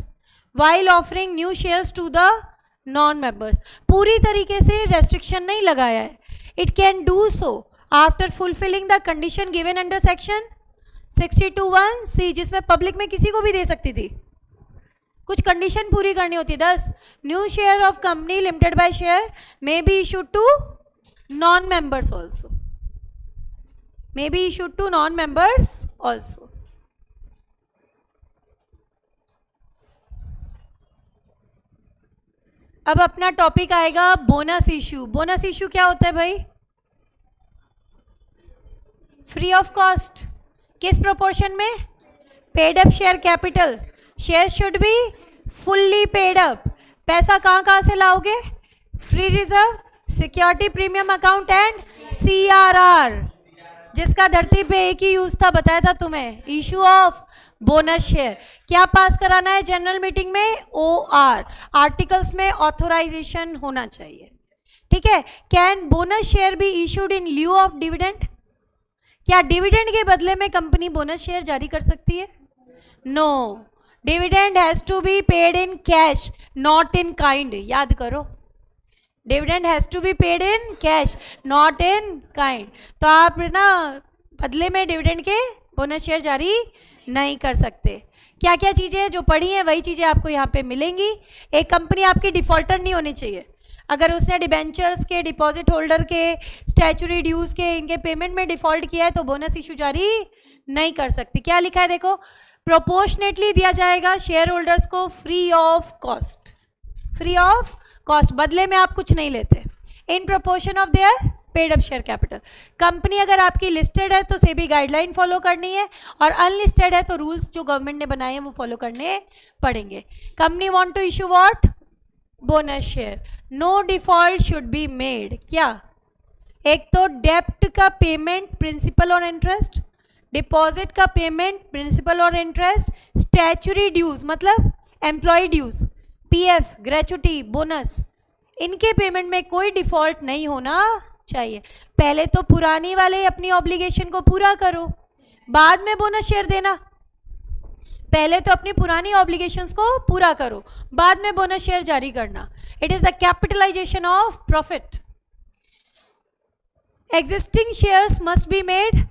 while offering new shares to the non members. पूरी तरीके से रेस्ट्रिक्शन नहीं लगाया है। It can do so after fulfilling the condition given under section 62(1)(c, जिसमें पब्लिक में किसी को भी दे सकती थी, कुछ कंडीशन पूरी करनी होती। 10 new share of company limited by share may be issued to non members also, may be issued to non members also. अब अपना टॉपिक आएगा बोनस इशू। बोनस इशू क्या होता है भाई? Free of cost. किस प्रोपोर्शन में? Paid up share capital. Share should be fully paid up. पैसा कहाँ कहाँ से लाओगे? Free reserve, security premium account and CRR, जिसका धरती पे एक ही यूज था, बताया था तुम्हें, इशू ऑफ बोनस शेयर। क्या पास कराना है जनरल मीटिंग में? OR, आर्टिकल्स में ऑथोराइजेशन होना चाहिए। ठीक है। Can bonus share B issued in lieu of dividend? क्या डिविडेंड के बदले में कंपनी बोनस शेयर जारी कर सकती है? No, dividend has to be paid in cash, not in kind. याद करो, dividend has to be paid in cash, not in kind. तो आप ना बदले में डिविडेंड के बोनस शेयर जारी नहीं कर सकते। क्या क्या चीज़ें जो पढ़ी हैं वही चीज़ें आपको यहाँ पे मिलेंगी। एक कंपनी आपकी डिफॉल्टर नहीं होनी चाहिए। अगर उसने डिबेंचर्स के, डिपॉजिट होल्डर के, स्टैचुरी ड्यूज के, इनके पेमेंट में डिफॉल्ट किया है तो बोनस इशू जारी नहीं कर सकती। क्या लिखा है देखो, प्रोपोर्शनेटली दिया जाएगा शेयर होल्डर्स को free of cost. Free of cost, बदले में आप कुछ नहीं लेते, in proportion of their paid up share capital. Company अगर आपकी लिस्टेड है तो सेबी गाइडलाइन फॉलो करनी है, और अनलिस्टेड है तो रूल्स जो गवर्नमेंट ने बनाए हैं वो फॉलो करने पड़ेंगे। Company want to issue what? Bonus share. No default should be made. क्या? एक तो डेप्ट का पेमेंट प्रिंसिपल और इंटरेस्ट, डिपॉजिट का पेमेंट प्रिंसिपल और इंटरेस्ट, स्टैचुरी ड्यूज मतलब employ dues, PF, gratuity, bonus, इनके पेमेंट में कोई डिफॉल्ट नहीं होना चाहिए। पहले तो पुरानी वाले अपनी ऑब्लिगेशन को पूरा करो, बाद में बोनस शेयर देना। पहले तो अपनी पुरानी ऑब्लिगेशंस को पूरा करो, बाद में बोनस शेयर जारी करना। It is the capitalisation of profit. Existing shares must be made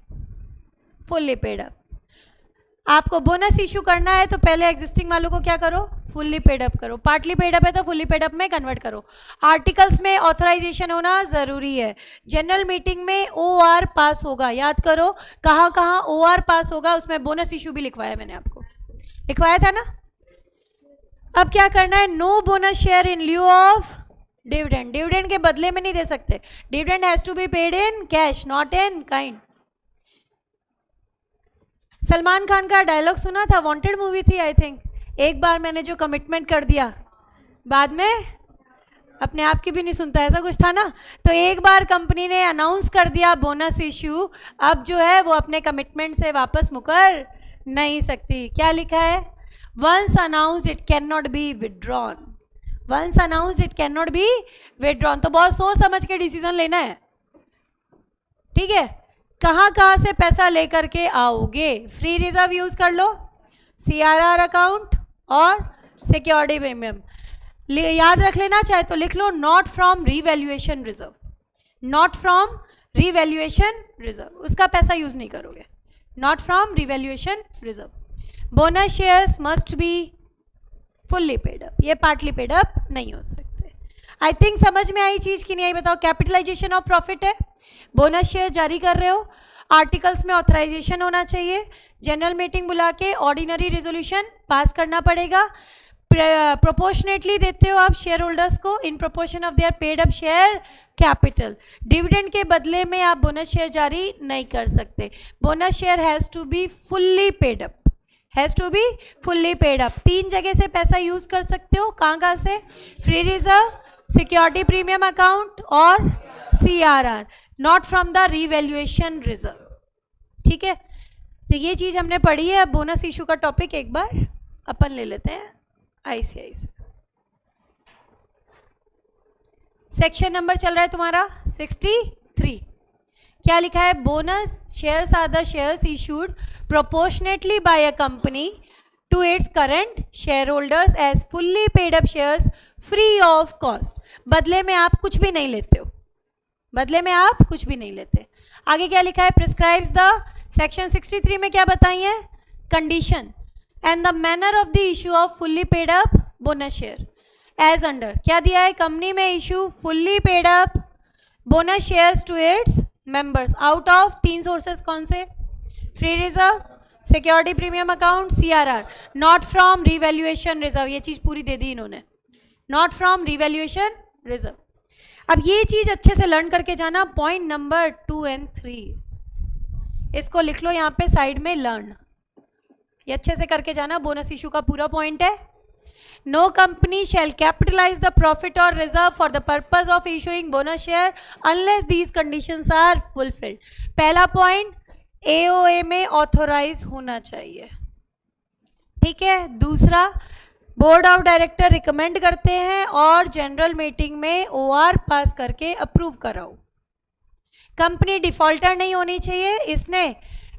fully paid up. आपको बोनस इशू करना है तो पहले एग्जिस्टिंग वालों को क्या करो? फुल्ली पेड अप करो। पार्टली पेड अप है तो फुल्ली पेड अप में कन्वर्ट करो। आर्टिकल्स में ऑथराइजेशन होना जरूरी है। जनरल मीटिंग में OR पास होगा। याद करो कहाँ कहाँ OR पास होगा, उसमें बोनस इशू भी लिखवाया मैंने आपको, लिखवाया था ना। अब क्या करना है? No bonus share in lieu of dividend. Dividend के बदले में नहीं दे सकते। Dividend has to be paid in cash, not in kind. Salman Khan का डायलॉग सुना था, वांटेड मूवी थी आई थिंक, एक बार मैंने जो कमिटमेंट कर दिया बाद में अपने आप की भी नहीं सुनता, ऐसा कुछ था ना। तो एक बार कंपनी ने अनाउंस कर दिया बोनस इशू, अब जो है वो अपने कमिटमेंट से वापस मुकर नहीं सकती। क्या लिखा है? Once announced it can not be withdrawn. Once announced it can not be withdrawn. तो बहुत सोच समझ के डिसीजन लेना है। ठीक है। कहाँ कहाँ से पैसा लेकर के आओगे? फ्री रिजर्व यूज कर लो, CRR अकाउंट और सिक्योरिटी प्रीमियम। याद रख लेना, चाहे तो लिख लो, not from revaluation reserve, not from revaluation reserve, उसका पैसा यूज नहीं करोगे। Not from revaluation reserve. Bonus shares must be fully paid up, ये पार्टली पेड अप नहीं हो सकते। आई थिंक समझ में आई चीज की नहीं आई बताओ। कैपिटलाइजेशन ऑफ प्रॉफिट है, बोनस शेयर जारी कर रहे हो, आर्टिकल्स में ऑथराइजेशन होना चाहिए, जनरल मीटिंग बुला के ऑर्डिनरी रेजोल्यूशन पास करना पड़ेगा, प्रोपोर्शनेटली देते हो आप शेयर होल्डर्स को in proportion of their paid up share capital. Dividend के बदले में आप बोनस शेयर जारी नहीं कर सकते। Bonus share has to be fully paid up, has to be fully paid up. 3 जगह से पैसा यूज कर सकते हो, कहाँ से? Free reserve, security premium account और CRR, not from the revaluation reserve. ठीक है, तो ये चीज़ हमने पढ़ी है। अब बोनस इशू का टॉपिक एक बार अपन ले लेते हैं ICI से। सेक्शन नंबर चल रहा है तुम्हारा 63। क्या लिखा है? Bonus shares are the shares issued proportionately by a company to its current shareholders as fully paid up shares free of cost. बदले में आप कुछ भी नहीं लेते हो, बदले में आप कुछ भी नहीं लेते। आगे क्या लिखा है? प्रिस्क्राइब्स द, सेक्शन 63 में क्या बताई है? Condition and the manner of the issue of fully paid up bonus share as under. क्या दिया है? कंपनी में issue fully paid up bonus shares to its members out of 3 sources. कौन से? Free reserve, security premium account, CRR, not from revaluation reserve. ये चीज पूरी दे दी इन्होंने, नॉट फ्रॉम रिवैल्यूएशन रिजर्व। अब ये चीज अच्छे से लर्न करके जाना। पॉइंट नंबर 2 और 3 इसको लिख लो यहाँ पे साइड में, लर्न। ये अच्छे से करके जाना, बोनस इशू का पूरा पॉइंट है। No company shall capitalise the profit or reserve for the purpose of issuing bonus share unless these conditions are fulfilled. पहला पॉइंट, AOA में ऑथोराइज होना चाहिए। ठीक है। दूसरा, बोर्ड ऑफ डायरेक्टर रिकमेंड करते हैं और जनरल मीटिंग में OR पास करके अप्रूव कराओ। कंपनी डिफॉल्टर नहीं होनी चाहिए, इसने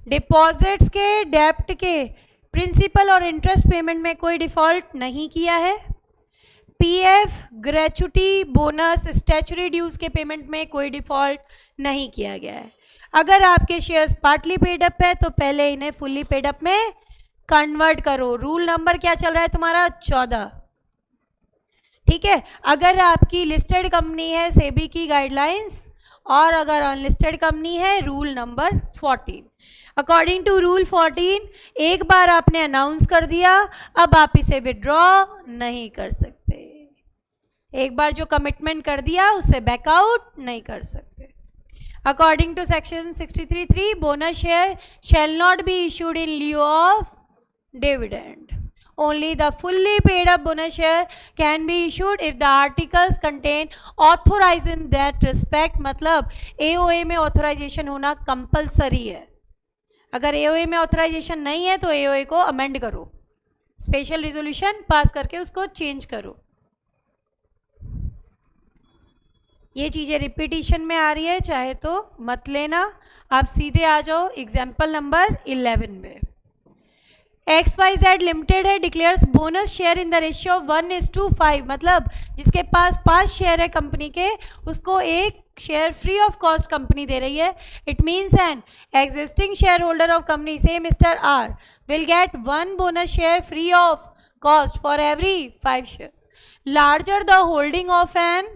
डिपॉजिट्स के, डेप्ट के, प्रिंसिपल और इंटरेस्ट पेमेंट में कोई डिफॉल्ट नहीं किया है। PF, gratuity, bonus, statutory dues के पेमेंट में कोई डिफॉल्ट नहीं किया गया है। अगर आपके शेयर्स पार्टली पेड अप है तो पहले इन्हें फुल्ली पेड अप में कन्वर्ट करो। रूल नंबर क्या चल रहा है तुम्हारा? 14। ठीक है। अगर आपकी लिस्टेड कंपनी है, सेबी की गाइडलाइंस, और अगर अनलिस्टेड कंपनी है, rule number 14। According to rule 14 एक बार आपने अनाउंस कर दिया, अब आप इसे विड्रॉ नहीं कर सकते। एक बार जो कमिटमेंट कर दिया उससे बैकआउट नहीं कर सकते। According to section 63(3) bonus share shall not be issued in lieu of dividend. Only the fully paid up bonus share can be issued if the articles contain authorize in that respect. मतलब AOA में authorization होना compulsory है। अगर AOA में authorization नहीं है तो AOA को amend करो, स्पेशल रिजोल्यूशन पास करके उसको चेंज करो। ये चीज़ें रिपीटिशन में आ रही है, चाहे तो मत लेना। आप सीधे आ जाओ एग्जाम्पल नंबर 11 में। XYZ लिमिटेड है, declares bonus share in the ratio of 1:5। मतलब जिसके पास 5 शेयर है कंपनी के, उसको 1 share free of cost company दे रही है। It means an existing shareholder of company से Mister R will get 1 bonus share free of cost for every 5 shares. Larger the holding of an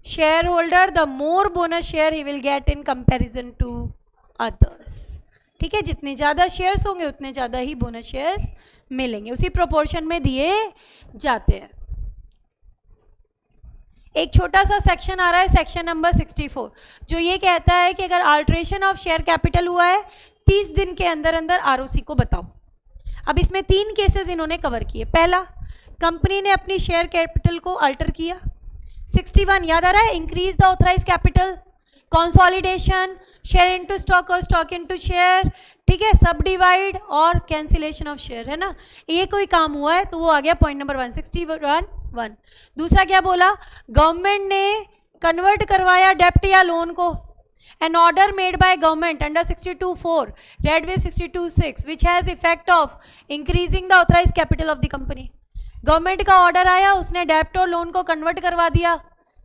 shareholder, the more bonus share he will get in comparison to others. ठीक है, जितने ज़्यादा shares होंगे उतने ज़्यादा ही bonus shares मिलेंगे, उसी proportion में दिए जाते हैं। एक छोटा सा सेक्शन आ रहा है, सेक्शन नंबर 64, जो ये कहता है कि अगर अल्ट्रेशन ऑफ शेयर कैपिटल हुआ है 30 दिन के अंदर अंदर ROC को बताओ। अब इसमें 3 केसेस इन्होंने कवर किए। पहला, कंपनी ने अपनी शेयर कैपिटल को अल्टर किया। 61 याद आ रहा है, increase the authorise capital, consolidation, share into stock और स्टॉक इनटू शेयर, ठीक है, सब डिवाइड और कैंसिलेशन ऑफ शेयर, है ना। ये कोई काम हुआ है तो वो आ गया पॉइंट नंबर 161(1). दूसरा क्या बोला? गवर्नमेंट ने कन्वर्ट करवाया डेप्ट या लोन को। An order made by government under 62(4) read with 62(6) which has effect of increasing the authorise capital of the company. Government का ऑर्डर आया, उसने डेप्ट और लोन को कन्वर्ट करवा दिया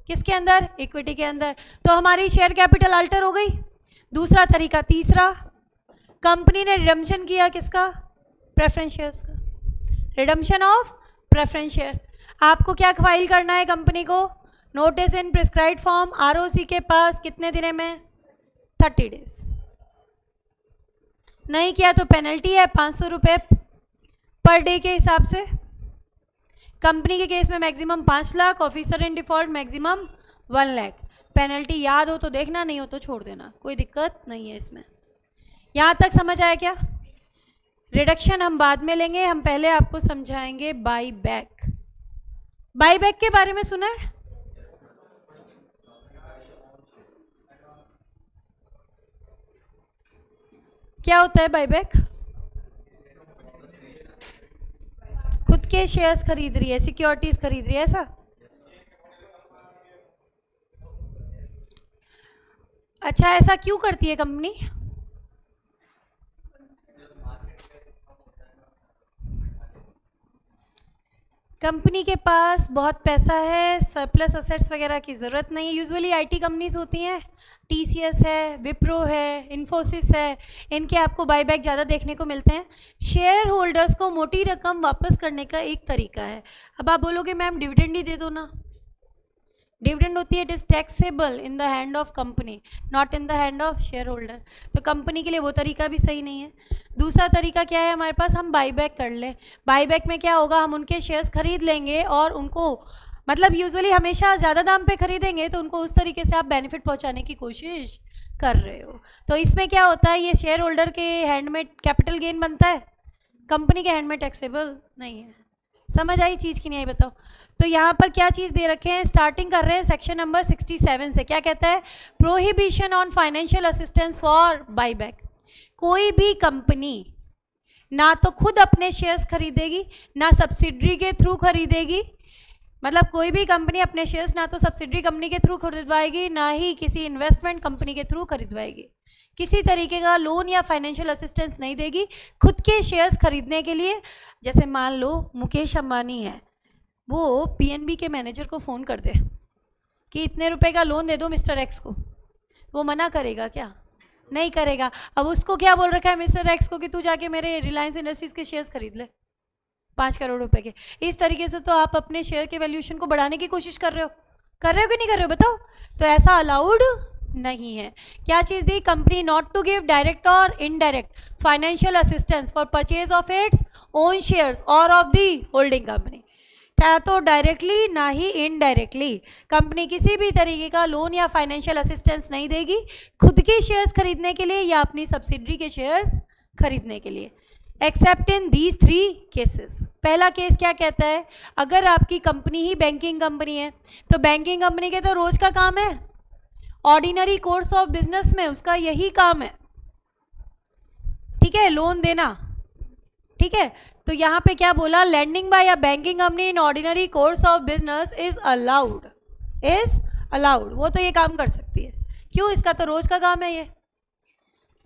किसके अंदर? इक्विटी के अंदर। तो हमारी शेयर कैपिटल अल्टर हो गई। दूसरा तरीका। तीसरा, कंपनी ने रिडम्पशन किया किसका? प्रेफरेंस शेयर्स का, रिडम्पशन ऑफ प्रेफरेंस शेयर। आपको क्या फाइल करना है कंपनी को? Notice in prescribed form ROC के पास कितने दिन में? 30 डेज। नहीं किया तो पेनल्टी है 500 रुपये पर डे के हिसाब से। कंपनी के केस में maximum 5 lakh, officer in default maximum 1 lakh. Penalty याद हो तो देखना, नहीं हो तो छोड़ देना, कोई दिक्कत नहीं है इसमें। यहाँ तक समझ आया क्या? रिडक्शन हम बाद में लेंगे, हम पहले आपको समझाएंगे बाई बैक। बाई बैक के बारे में सुना है? क्या होता है बाई बैक? खुद के शेयर्स खरीद रही है, सिक्योरिटीज खरीद रही है, ऐसा? अच्छा, ऐसा क्यों करती है कंपनी? कंपनी के पास बहुत पैसा है, सरप्लस असेट्स वगैरह की ज़रूरत नहीं है। यूजुअली आईटी कंपनीज होती हैं, टीसीएस है, विप्रो है, इन्फोसिस है, इनके आपको बाईबैक ज़्यादा देखने को मिलते हैं। शेयर होल्डर्स को मोटी रकम वापस करने का एक तरीका है। अब आप बोलोगे मैम डिविडेंड ही दे दो ना। डिविडेंड होती है, it is taxable in the hand of company, not in the hand of share holder. तो कंपनी के लिए वो तरीका भी सही नहीं है। दूसरा तरीका क्या है हमारे पास? हम बाईबैक कर लें। बाईबैक में क्या होगा, हम उनके शेयर्स खरीद लेंगे और उनको, मतलब यूजुअली हमेशा ज़्यादा दाम पे खरीदेंगे तो उनको उस तरीके से आप बेनिफिट पहुंचाने की कोशिश कर रहे हो। तो इसमें क्या होता है, ये शेयर होल्डर के हैंड में कैपिटल गेन बनता है, कंपनी के हैंड में टैक्सेबल नहीं है। समझ आई चीज़ की नहीं आई बताओ? तो यहाँ पर क्या चीज़ दे रखे हैं, स्टार्टिंग कर रहे हैं सेक्शन नंबर 67 से। क्या कहता है? Prohibition on financial assistance for buyback. कोई भी कंपनी ना तो खुद अपने शेयर्स खरीदेगी, ना सब्सिडरी के थ्रू खरीदेगी। मतलब कोई भी कंपनी अपने शेयर्स ना तो सब्सिडरी कंपनी के थ्रू खरीदवाएगी, ना ही किसी इन्वेस्टमेंट कंपनी के थ्रू खरीदवाएगी। किसी तरीके का लोन या फाइनेंशियल असिस्टेंस नहीं देगी खुद के शेयर्स खरीदने के लिए। जैसे मान लो मुकेश अंबानी है, वो पीएनबी के मैनेजर को फ़ोन कर दे कि इतने रुपए का लोन दे दो मिस्टर एक्स को, वो मना करेगा क्या? नहीं करेगा। अब उसको क्या बोल रखा है मिस्टर एक्स को कि तू जाके मेरे रिलायंस इंडस्ट्रीज़ के शेयर्स खरीद ले 5 करोड़ रुपए के। इस तरीके से तो आप अपने शेयर के वैल्यूएशन को बढ़ाने की कोशिश कर रहे हो कि नहीं कर रहे हो बताओ? तो ऐसा अलाउड नहीं है। क्या चीज़ दी? Company not to give direct or indirect financial assistance for purchase of its own shares or of the holding company. क्या तो डायरेक्टली ना ही इनडायरेक्टली कंपनी किसी भी तरीके का लोन या फाइनेंशियल असिस्टेंस नहीं देगी खुद के शेयर्स खरीदने के लिए या अपनी सब्सिडरी के शेयर्स खरीदने के लिए, एक्सेप्ट इन दीज 3 केसेस। पहला केस क्या कहता है? अगर आपकी कंपनी ही बैंकिंग कंपनी है तो बैंकिंग कंपनी के तो रोज का काम है, ऑर्डिनरी कोर्स ऑफ बिजनेस में उसका यही काम है, ठीक है, लोन देना। ठीक है, तो यहाँ पे क्या बोला? Lending by a banking company in ordinary course of business is allowed, वो तो ये काम कर सकती है। क्यों? इसका तो रोज का काम है, ये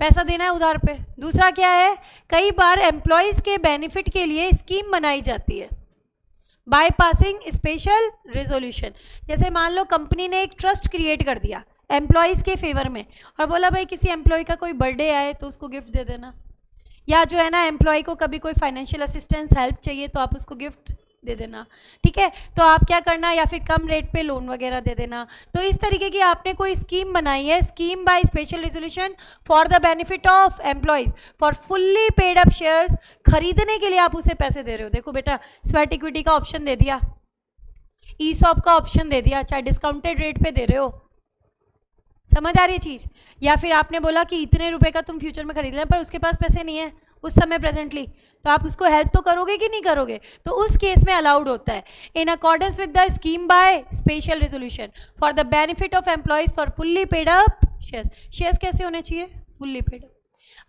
पैसा देना है उधार पे। दूसरा क्या है? कई बार एम्प्लॉयज़ के बेनिफिट के लिए स्कीम बनाई जाती है बाय पासिंग स्पेशल रेजोल्यूशन। जैसे मान लो कंपनी ने एक ट्रस्ट क्रिएट कर दिया एम्प्लॉयज़ के फेवर में और बोला भाई किसी एम्प्लॉय का कोई बर्थडे आए तो उसको गिफ्ट दे देना, या जो है ना एम्प्लॉय को कभी कोई फाइनेंशियल असिस्टेंस हेल्प चाहिए तो आप उसको गिफ्ट दे देना। ठीक है, तो आप क्या करना, या फिर कम रेट पे लोन वगैरह दे देना। तो इस तरीके की आपने कोई स्कीम बनाई है, scheme bye special resolution for the benefit of employees for fully paid up shares, खरीदने के लिए आप उसे पैसे दे रहे हो। देखो बेटा, स्वेट इक्विटी का ऑप्शन दे दिया, ईसॉप का ऑप्शन दे दिया, चाहे डिस्काउंटेड रेट पे दे रहे हो। समझ आ रही है चीज़? या फिर आपने बोला कि इतने रुपए का तुम फ्यूचर में खरीद लेना, पर उसके पास पैसे नहीं है उस समय प्रेजेंटली, तो आप उसको हेल्प तो करोगे कि नहीं करोगे? तो उस केस में अलाउड होता है। In accordance with the scheme bye special resolution for the benefit of employees for fully paid up shares. Shares कैसे होने चाहिए? Fully paid up.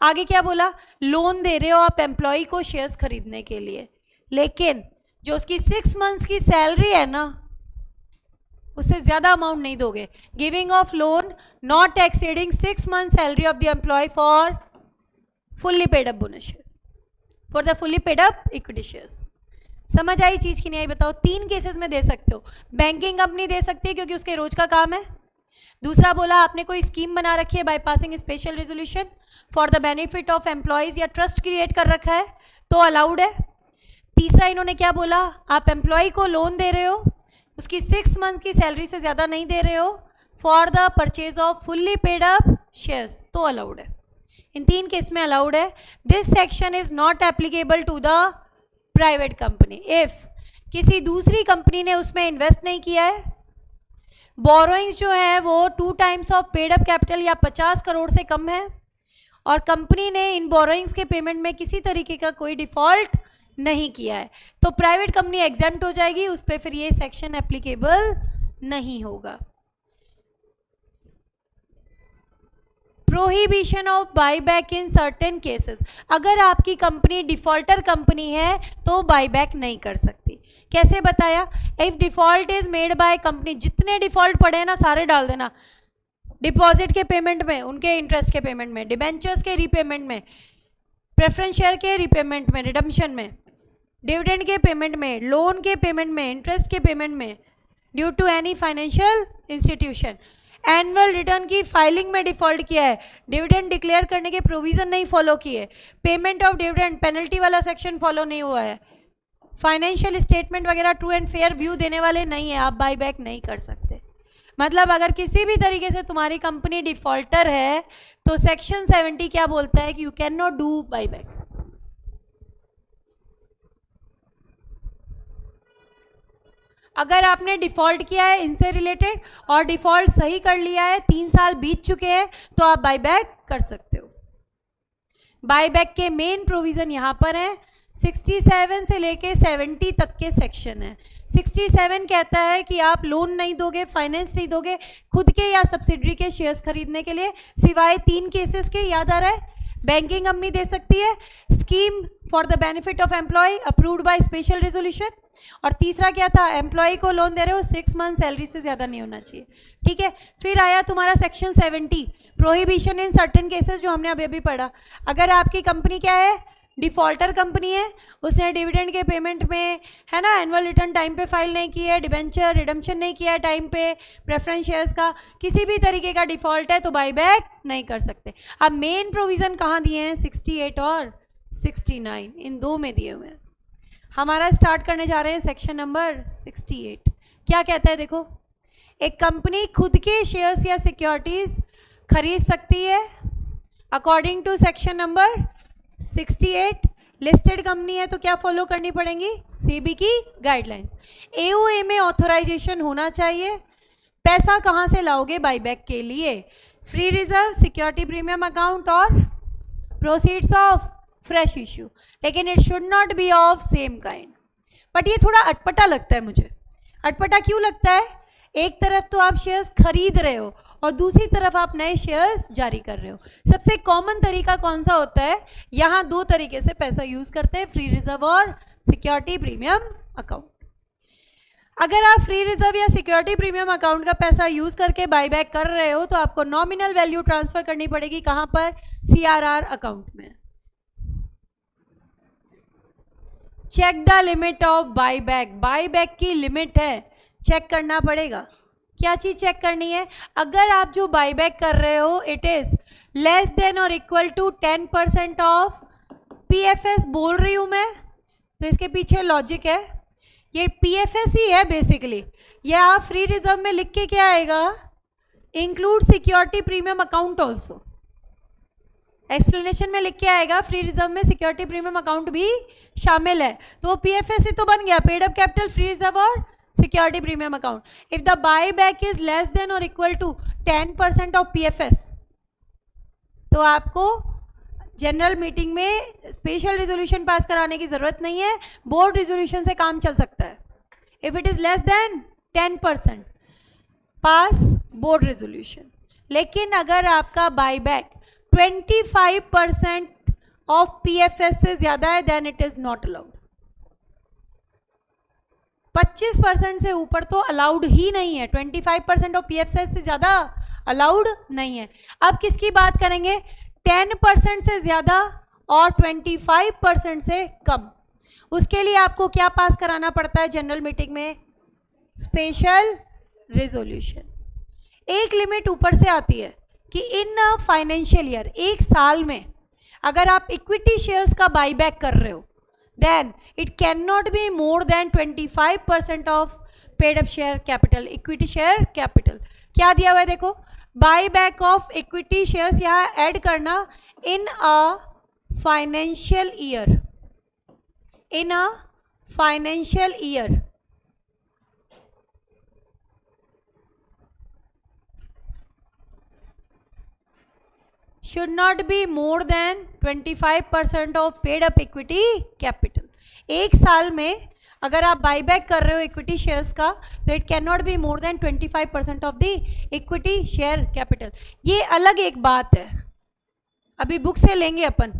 आगे क्या बोला? लोन दे रहे हो आप एम्प्लॉय को शेयर्स खरीदने के लिए, लेकिन जो उसकी 6 मंथ्स की सैलरी है ना, उससे ज़्यादा अमाउंट नहीं दोगे। Giving of loan not exceeding 6 month salary of the employee for fully paid up bonus share, for the fully paid up equity shares. समझ आई चीज़ की नहीं आई बताओ? 3 केसेस में दे सकते हो। बैंकिंग कंपनी दे सकती है क्योंकि उसके रोज का काम है। दूसरा बोला आपने कोई स्कीम बना रखी है by passing special resolution for the benefit of employees, या ट्रस्ट क्रिएट कर रखा है तो अलाउड है। तीसरा इन्होंने क्या बोला? आप एम्प्लॉय को लोन दे रहे हो, उसकी 6 मंथ की सैलरी से ज़्यादा नहीं दे रहे हो, for the purchase of fully paid up shares, तो अलाउड है। इन 3 केस में अलाउड है। This section is not applicable to the private company if, किसी दूसरी कंपनी ने उसमें इन्वेस्ट नहीं किया है, बोरोइंग्स जो है वो 2 times of paid up capital या 50 करोड़ से कम है, और कंपनी ने इन बोरोइंग्स के पेमेंट में किसी तरीके का कोई डिफॉल्ट नहीं किया है, तो प्राइवेट कंपनी एग्जेम्प्ट हो जाएगी, उस पर फिर ये सेक्शन एप्लीकेबल नहीं होगा। Prohibition of buyback in certain cases, अगर आपकी कंपनी डिफॉल्टर कंपनी है तो बाईबैक नहीं कर सकती। कैसे बताया? If default is made by company, जितने डिफॉल्ट पड़े हैं ना सारे डाल देना, डिपॉजिट के पेमेंट में, उनके इंटरेस्ट के पेमेंट में, डिबेंचर्स के रीपेमेंट में, प्रेफरेंस शेयर के रीपेमेंट में, रिडम्पशन में, डिविडेंड के पेमेंट में, लोन के पेमेंट में, इंटरेस्ट के पेमेंट में, due to any financial institution, annual return की फाइलिंग में डिफॉल्ट किया है, डिविडेंड डिक्लेयर करने के प्रोविजन नहीं फॉलो किए, पेमेंट ऑफ डिविडेंड पेनल्टी वाला सेक्शन फॉलो नहीं हुआ है, फाइनेंशियल स्टेटमेंट वगैरह ट्रू एंड फेयर व्यू देने वाले नहीं है, आप बाईबैक नहीं कर सकते। मतलब अगर किसी भी तरीके से तुम्हारी कंपनी डिफॉल्टर है तो सेक्शन 70 क्या बोलता है कि you can not do buyback. अगर आपने डिफॉल्ट किया है इनसे रिलेटेड और डिफॉल्ट सही कर लिया है, 3 साल बीत चुके हैं, तो आप बाईबैक कर सकते हो। बाईबैक के मेन प्रोविजन यहाँ पर हैं, 67 से लेके 70 तक के सेक्शन है। 67 कहता है कि आप लोन नहीं दोगे, फाइनेंस नहीं दोगे खुद के या सब्सिडरी के शेयर्स खरीदने के लिए, सिवाय 3 केसेस के, याद आ रहा है? बैंकिंग कंपनी दे सकती है, scheme for the benefit of employee approved by special resolution, और तीसरा क्या था? एम्प्लॉय को लोन दे रहे हो 6 मंथ सैलरी से ज़्यादा नहीं होना चाहिए। ठीक है, फिर आया तुम्हारा section 70 prohibition in certain cases, जो हमने अभी पढ़ा। अगर आपकी कंपनी क्या है? डिफॉल्टर कंपनी है, उसने डिविडेंड के पेमेंट में, है ना, एनुअल रिटर्न टाइम पे फाइल नहीं की है, डिबेंचर रिडम्पशन नहीं किया है टाइम पे, प्रेफरेंस शेयर्स का किसी भी तरीके का डिफॉल्ट है, तो बाईबैक नहीं कर सकते। अब मेन प्रोविज़न कहाँ दिए हैं? 68 और 69, इन 2 में दिए हुए हैं। हमारा स्टार्ट करने जा रहे हैं सेक्शन नंबर 68। क्या कहता है देखो, एक कंपनी खुद के शेयर्स या सिक्योरिटीज़ खरीद सकती है according to section number 68। Listed company है तो क्या फॉलो करनी पड़ेंगी? सेबी की गाइडलाइंस। एओए में ऑथराइजेशन होना चाहिए। पैसा कहाँ से लाओगे बाईबैक के लिए? Free reserve, security premium account और प्रोसीड्स ऑफ फ्रेश इश्यू, लेकिन it should not B of same kind. But ये थोड़ा अटपटा लगता है मुझे। अटपटा क्यों लगता है? एक तरफ तो आप शेयर्स खरीद रहे हो और दूसरी तरफ आप नए शेयर्स जारी कर रहे हो। सबसे कॉमन तरीका कौन सा होता है? यहाँ 2 तरीके से पैसा यूज करते हैं, फ्री रिजर्व और सिक्योरिटी प्रीमियम अकाउंट। अगर आप फ्री रिजर्व या सिक्योरिटी प्रीमियम अकाउंट का पैसा यूज करके बाईबैक कर रहे हो तो आपको नॉमिनल वैल्यू ट्रांसफर करनी पड़ेगी। कहाँ पर? CRR अकाउंट में। Check the limit of buyback, buyback की लिमिट है, चेक करना पड़ेगा। क्या चीज़ चेक करनी है? अगर आप जो बाईबैक कर रहे हो it is less than or equal to 10% of PFS बोल रही हूँ मैं, तो इसके पीछे लॉजिक है, ये PFS ही है बेसिकली। या आप फ्री रिजर्व में लिख के क्या आएगा? Include security premium account also. Explanation में लिख के आएगा फ्री रिजर्व में सिक्योरिटी प्रीमियम अकाउंट भी शामिल है, तो PFS ही तो बन गया, paid up capital, free reserve और security premium account. If the buyback is less than or equal to 10% of PFS, तो आपको जनरल मीटिंग में स्पेशल रेजोल्यूशन पास कराने की जरूरत नहीं है, बोर्ड रेजोल्यूशन से काम चल सकता है। If it is less then 10% pass board resolution. लेकिन अगर आपका बाईबैक 25% ऑफ PFS से ज्यादा है then it is not allowed. 25% से ऊपर तो अलाउड ही नहीं है, 25% ऑफ PFS से ज्यादा अलाउड नहीं है। अब किसकी बात करेंगे? 10% से ज्यादा और 25% से कम। उसके लिए आपको क्या पास कराना पड़ता है जनरल मीटिंग में? Special resolution. एक लिमिट ऊपर से आती है कि इन फाइनेंशियल ईयर, एक साल में अगर आप इक्विटी शेयर्स का बाईबैक कर रहे हो then it cannot be more than 25% of paid up share capital, equity share capital। क्या दिया हुआ है देखो, buyback of equity shares यहाँ ऐड करना in a financial year, in a financial year should not be more than 25% of paid up equity capital. एक साल में अगर आप बाईबैक कर रहे हो इक्विटी शेयर्स का तो it can not be more then 25% of the equity share capital. ये अलग एक बात है, अभी बुक से लेंगे अपन.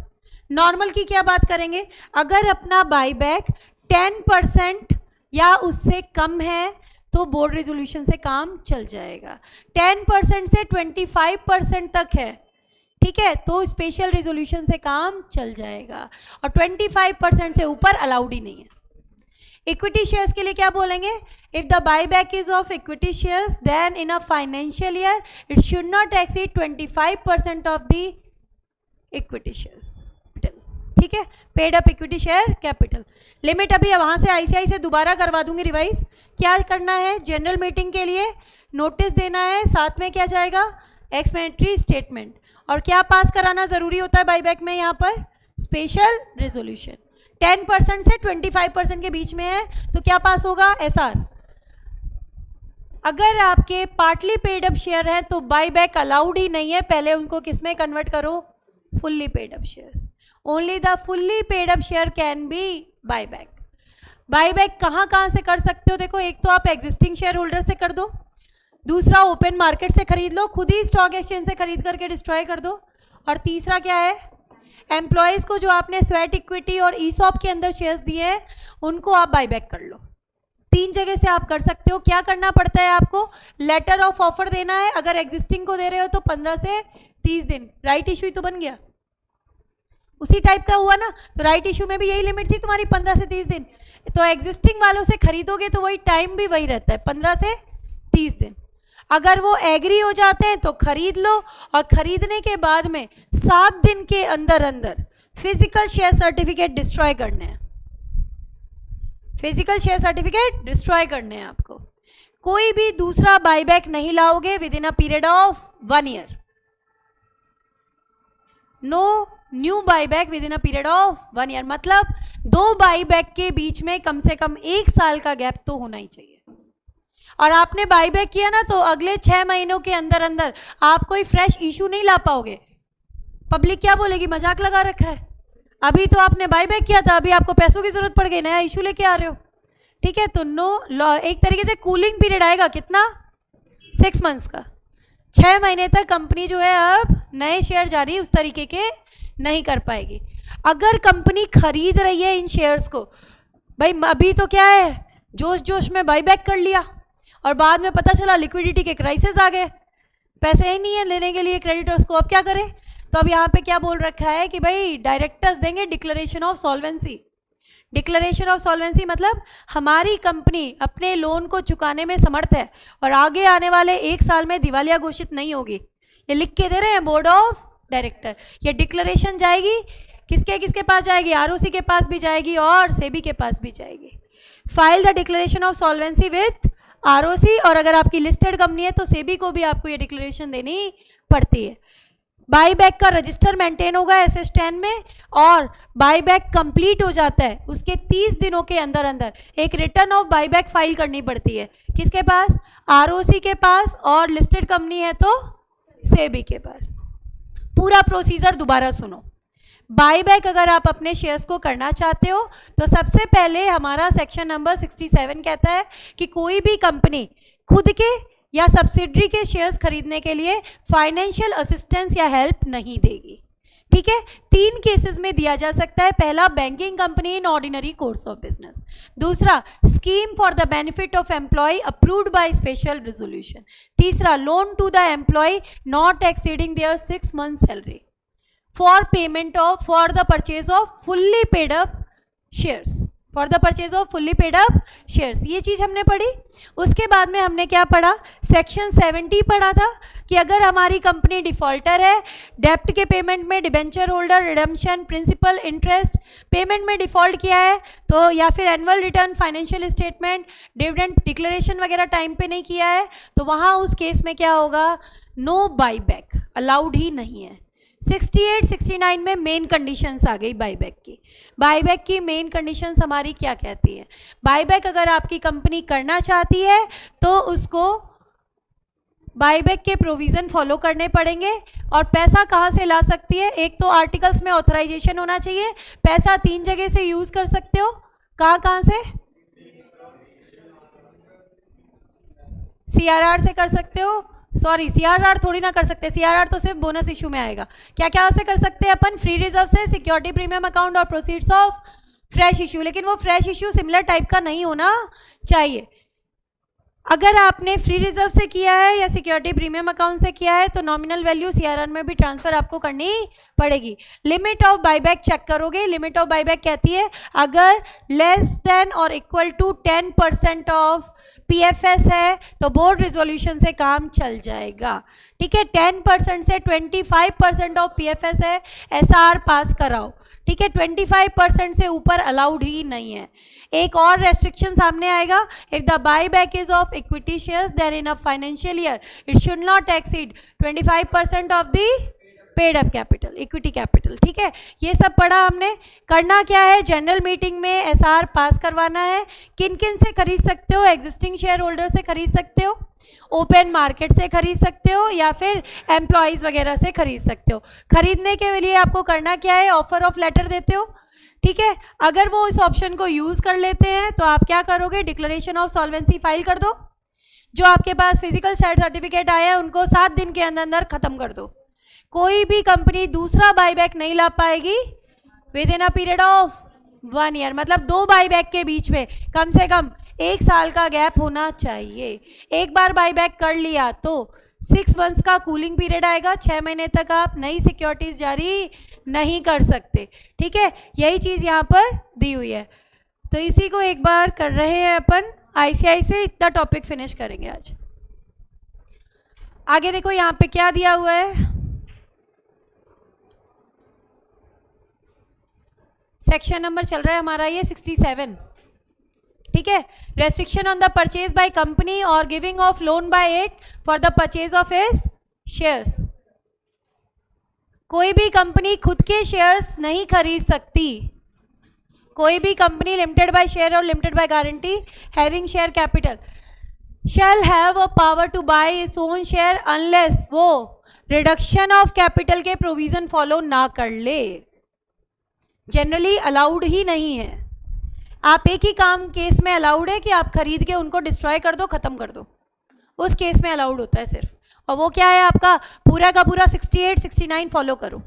नॉर्मल की क्या बात करेंगे, अगर अपना बाईबैक 10% या उससे कम है तो बोर्ड रेजोल्यूशन से काम चल जाएगा. 10% से 25% तक है, ठीक है, तो स्पेशल रेजोल्यूशन से काम चल जाएगा. और 25% से ऊपर अलाउड ही नहीं है. इक्विटी शेयर्स के लिए क्या बोलेंगे, if the buyback is of equity shares then in a financial year it should not exceed 25% of the equity shares. ठीक है, paid up equity share capital limit. अभी वहां से आईसीआई से दोबारा करवा दूंगी रिवाइज. क्या करना है, जनरल मीटिंग के लिए नोटिस देना है, साथ में क्या जाएगा, एक्सप्लेनेटरी स्टेटमेंट. और क्या पास कराना जरूरी होता है बाईबैक में, यहाँ पर स्पेशल रेजोल्यूशन. 10% से 25% के बीच में है तो क्या पास होगा, एसआर. अगर आपके पार्टली पेड अप शेयर है तो बाईबैक अलाउड ही नहीं है. पहले उनको किस में कन्वर्ट करो, fully paid up shares. Only the fully paid up share can be buyback. Buyback कहाँ कहाँ से कर सकते हो, देखो, एक तो आप एग्जिस्टिंग शेयर होल्डर से कर दो, दूसरा ओपन मार्केट से खरीद लो, खुद ही स्टॉक एक्सचेंज से खरीद करके डिस्ट्रॉय कर दो, और तीसरा क्या है, एम्प्लॉयज़ को जो आपने स्वेट इक्विटी और ईसॉप के अंदर शेयर्स दिए हैं उनको आप बाईबैक कर लो. 3 जगह से आप कर सकते हो. क्या करना पड़ता है आपको, लेटर ऑफ ऑफर देना है. अगर एग्जिस्टिंग को दे रहे हो तो 15 से 30 दिन. राइट इशू ही तो बन गया, उसी टाइप का हुआ ना. तो राइट इशू में भी यही लिमिट थी तुम्हारी, 15 से 30 दिन. तो एग्जिस्टिंग वालों से खरीदोगे तो वही टाइम भी वही रहता है, 15 से 30 दिन. अगर वो एग्री हो जाते हैं तो खरीद लो, और खरीदने के बाद में 7 दिन के अंदर अंदर फिजिकल शेयर सर्टिफिकेट डिस्ट्रॉय करने हैं. फिजिकल शेयर सर्टिफिकेट डिस्ट्रॉय करने हैं आपको. कोई भी दूसरा बाईबैक नहीं लाओगे within a period of 1 year. No new buyback within a period of 1 year. मतलब 2 बाईबैक के बीच में कम से कम 1 साल का गैप तो होना ही चाहिए. और आपने बाईबैक किया ना तो अगले 6 महीनों के अंदर अंदर आप कोई फ्रेश इशू नहीं ला पाओगे. पब्लिक क्या बोलेगी, मजाक लगा रखा है, अभी तो आपने बाईबैक किया था, अभी आपको पैसों की जरूरत पड़ गई, नया इशू लेके आ रहे हो. ठीक है, तो नो, एक तरीके से कूलिंग पीरियड आएगा, कितना, 6 मंथ्स का. 6 महीने तक कंपनी जो है अब नए शेयर जारी उस तरीके के नहीं कर पाएगी. अगर कंपनी खरीद रही है इन शेयर्स को, भाई अभी तो क्या है, जोश जोश में बाईबैक कर लिया और बाद में पता चला लिक्विडिटी के क्राइसिस आ गए, पैसे ही नहीं है लेने के लिए क्रेडिटर्स को, अब क्या करें. तो अब यहाँ पे क्या बोल रखा है कि भाई डायरेक्टर्स देंगे declaration of solvency. Declaration of solvency मतलब हमारी कंपनी अपने लोन को चुकाने में समर्थ है और आगे आने वाले 1 साल में दिवालिया घोषित नहीं होगी. ये लिख के दे रहे हैं बोर्ड ऑफ डायरेक्टर. ये डिक्लेरेशन जाएगी किसके किसके पास जाएगी, आरओसी के पास भी जाएगी और सेबी के पास भी जाएगी. File the declaration of solvency with ROC, और अगर आपकी लिस्टेड कंपनी है तो सेबी को भी आपको ये डिक्लेरेशन देनी पड़ती है. बाईबैक का रजिस्टर मेंटेन होगा SS10 में, और बाईबैक कंप्लीट हो जाता है उसके 30 दिनों के अंदर अंदर एक रिटर्न ऑफ बाईबैक फाइल करनी पड़ती है. किसके पास, आरओसी के पास, और लिस्टेड कंपनी है तो सेबी के पास. पूरा प्रोसीजर दोबारा सुनो. बाईबैक अगर आप अपने शेयर्स को करना चाहते हो तो सबसे पहले हमारा सेक्शन नंबर 67 कहता है कि कोई भी कंपनी खुद के या सब्सिडरी के शेयर्स खरीदने के लिए फाइनेंशियल असिस्टेंस या हेल्प नहीं देगी. ठीक है, 3 केसेस में दिया जा सकता है. पहला, banking company in ordinary course of business. दूसरा, scheme for the benefit of employee approved by special resolution. तीसरा, loan to the employee not exceeding their 6 months salary for payment of for the purchase of fully paid up shares. For the purchase of fully paid up shares, ये चीज़ हमने पढ़ी. उसके बाद में हमने क्या पढ़ा, सेक्शन 70 पढ़ा था कि अगर हमारी कंपनी डिफॉल्टर है, डेप्ट के पेमेंट में debenture holder redemption principal interest payment में डिफॉल्ट किया है तो, या फिर annual return financial statement dividend declaration वगैरह टाइम पे नहीं किया है तो वहाँ उस केस में क्या होगा, नो बाईबैक अलाउड ही नहीं है. 68 69 में मेन कंडीशंस आ गई बाईबैक की। बाईबैक की मेन कंडीशंस हमारी क्या कहती है? बाईबैक अगर आपकी कंपनी करना चाहती है तो उसको बाईबैक के प्रोविज़न फॉलो करने पड़ेंगे। और पैसा कहाँ से ला सकती है? एक तो आर्टिकल्स में ऑथराइजेशन होना चाहिए। पैसा 3 जगह से यूज़ कर सकते हो। कहाँ से? CRR से कर सकते हो। सॉरी, CRR थोड़ी ना कर सकते, CRR तो सिर्फ बोनस इशू में आएगा। क्या क्या से कर सकते हैं अपन? फ्री रिजर्व से, सिक्योरिटी प्रीमियम अकाउंट और प्रोसीड्स ऑफ फ्रेश इशू। लेकिन वो फ्रेश इशू सिमिलर टाइप का नहीं होना चाहिए। अगर आपने फ्री रिजर्व से किया है या सिक्योरिटी प्रीमियम अकाउंट से किया है तो नॉमिनल वैल्यू CRR में भी ट्रांसफर आपको करनी पड़ेगी। लिमिट ऑफ बाईबैक चेक करोगे। लिमिट ऑफ बाईबैक कहती है अगर less than or equal to 10% of PFS है तो बोर्ड रिजोल्यूशन से काम चल जाएगा। ठीक है, 10% से 25% ऑफ PFS है, SR पास कराओ। ठीक है, 25% से ऊपर अलाउड ही नहीं है। एक और रेस्ट्रिक्शन सामने आएगा, if the buy back is of equity shares then in a financial year it should not exceed 25% of the paid up capital, equity capital. ठीक है, ये सब पढ़ा हमने। करना क्या है? जनरल मीटिंग में SR पास करवाना है। किन किन से खरीद सकते हो? एग्जिस्टिंग शेयर होल्डर से खरीद सकते हो, ओपन मार्केट से खरीद सकते हो, या फिर एम्प्लॉयज़ वगैरह से खरीद सकते हो। खरीदने के लिए आपको करना क्या है? ऑफर ऑफ लेटर देते हो। ठीक है, अगर वो इस ऑप्शन को यूज़ कर लेते हैं तो आप क्या करोगे? डिक्लेरेशन ऑफ सॉल्वेंसी फाइल कर दो। जो आपके पास फिजिकल शेयर सर्टिफिकेट आया है उनको 7 दिन के अंदर अंदर ख़त्म कर दो। कोई भी कंपनी दूसरा बाईबैक नहीं ला पाएगी with in a period of 1 year. मतलब 2 बाईबैक के बीच में कम से कम 1 साल का गैप होना चाहिए। एक बार बाईबैक कर लिया तो 6 मंथ्स का कूलिंग पीरियड आएगा। 6 महीने तक आप नई सिक्योरिटीज जारी नहीं कर सकते। ठीक है, यही चीज़ यहाँ पर दी हुई है। तो इसी को एक बार कर रहे हैं अपन। ICI से इतना टॉपिक फिनिश करेंगे आज। आगे देखो यहाँ पे क्या दिया हुआ है। सेक्शन नंबर चल रहा है हमारा ये 67। ठीक है, restriction on the purchase by company or giving of loan by it for the purchase of his shares. कोई भी कंपनी खुद के शेयर्स नहीं खरीद सकती। कोई भी कंपनी लिमिटेड बाय शेयर और limited by guarantee having share capital shall have a power to buy its own share unless वो रिडक्शन ऑफ कैपिटल के प्रोविजन फॉलो ना कर ले। जनरली अलाउड ही नहीं है। आप एक ही काम केस में अलाउड है कि आप खरीद के उनको डिस्ट्रॉय कर दो, ख़त्म कर दो, उस केस में अलाउड होता है सिर्फ। और वो क्या है आपका? पूरा का पूरा 68 69 फॉलो करो।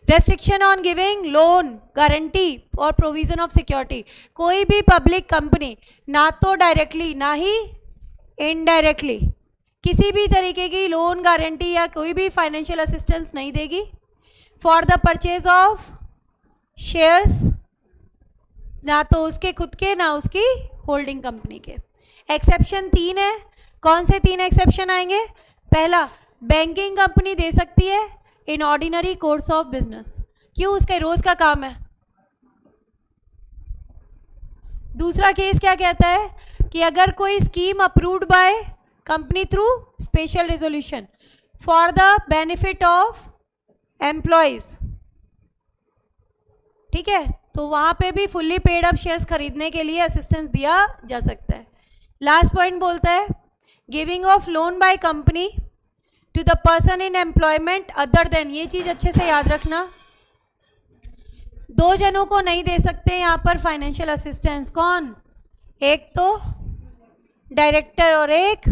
Restriction on giving loan, guarantee और प्रोविजन ऑफ सिक्योरिटी। कोई भी पब्लिक कंपनी ना तो डायरेक्टली ना ही इनडायरेक्टली किसी भी तरीके की लोन, गारंटी या कोई भी फाइनेंशियल असिस्टेंस नहीं देगी for the purchase of shares, ना तो उसके खुद के ना उसकी होल्डिंग कंपनी के। एक्सेप्शन 3 है। कौन से 3 एक्सेप्शन आएंगे? पहला, बैंकिंग कंपनी दे सकती है इन ऑर्डिनरी कोर्स ऑफ बिजनेस। क्यों? उसके रोज का काम है। दूसरा केस क्या कहता है कि अगर कोई scheme approved by company through special resolution for the benefit of employees, ठीक है, तो वहाँ पे भी फुल्ली पेड अप शेयर्स खरीदने के लिए असिस्टेंस दिया जा सकता है। लास्ट पॉइंट बोलता है giving of loan by company to the person in employment other than. ये चीज़ अच्छे से याद रखना, 2 जनों को नहीं दे सकते यहाँ पर फाइनेंशियल असिस्टेंस। कौन? एक तो डायरेक्टर और एक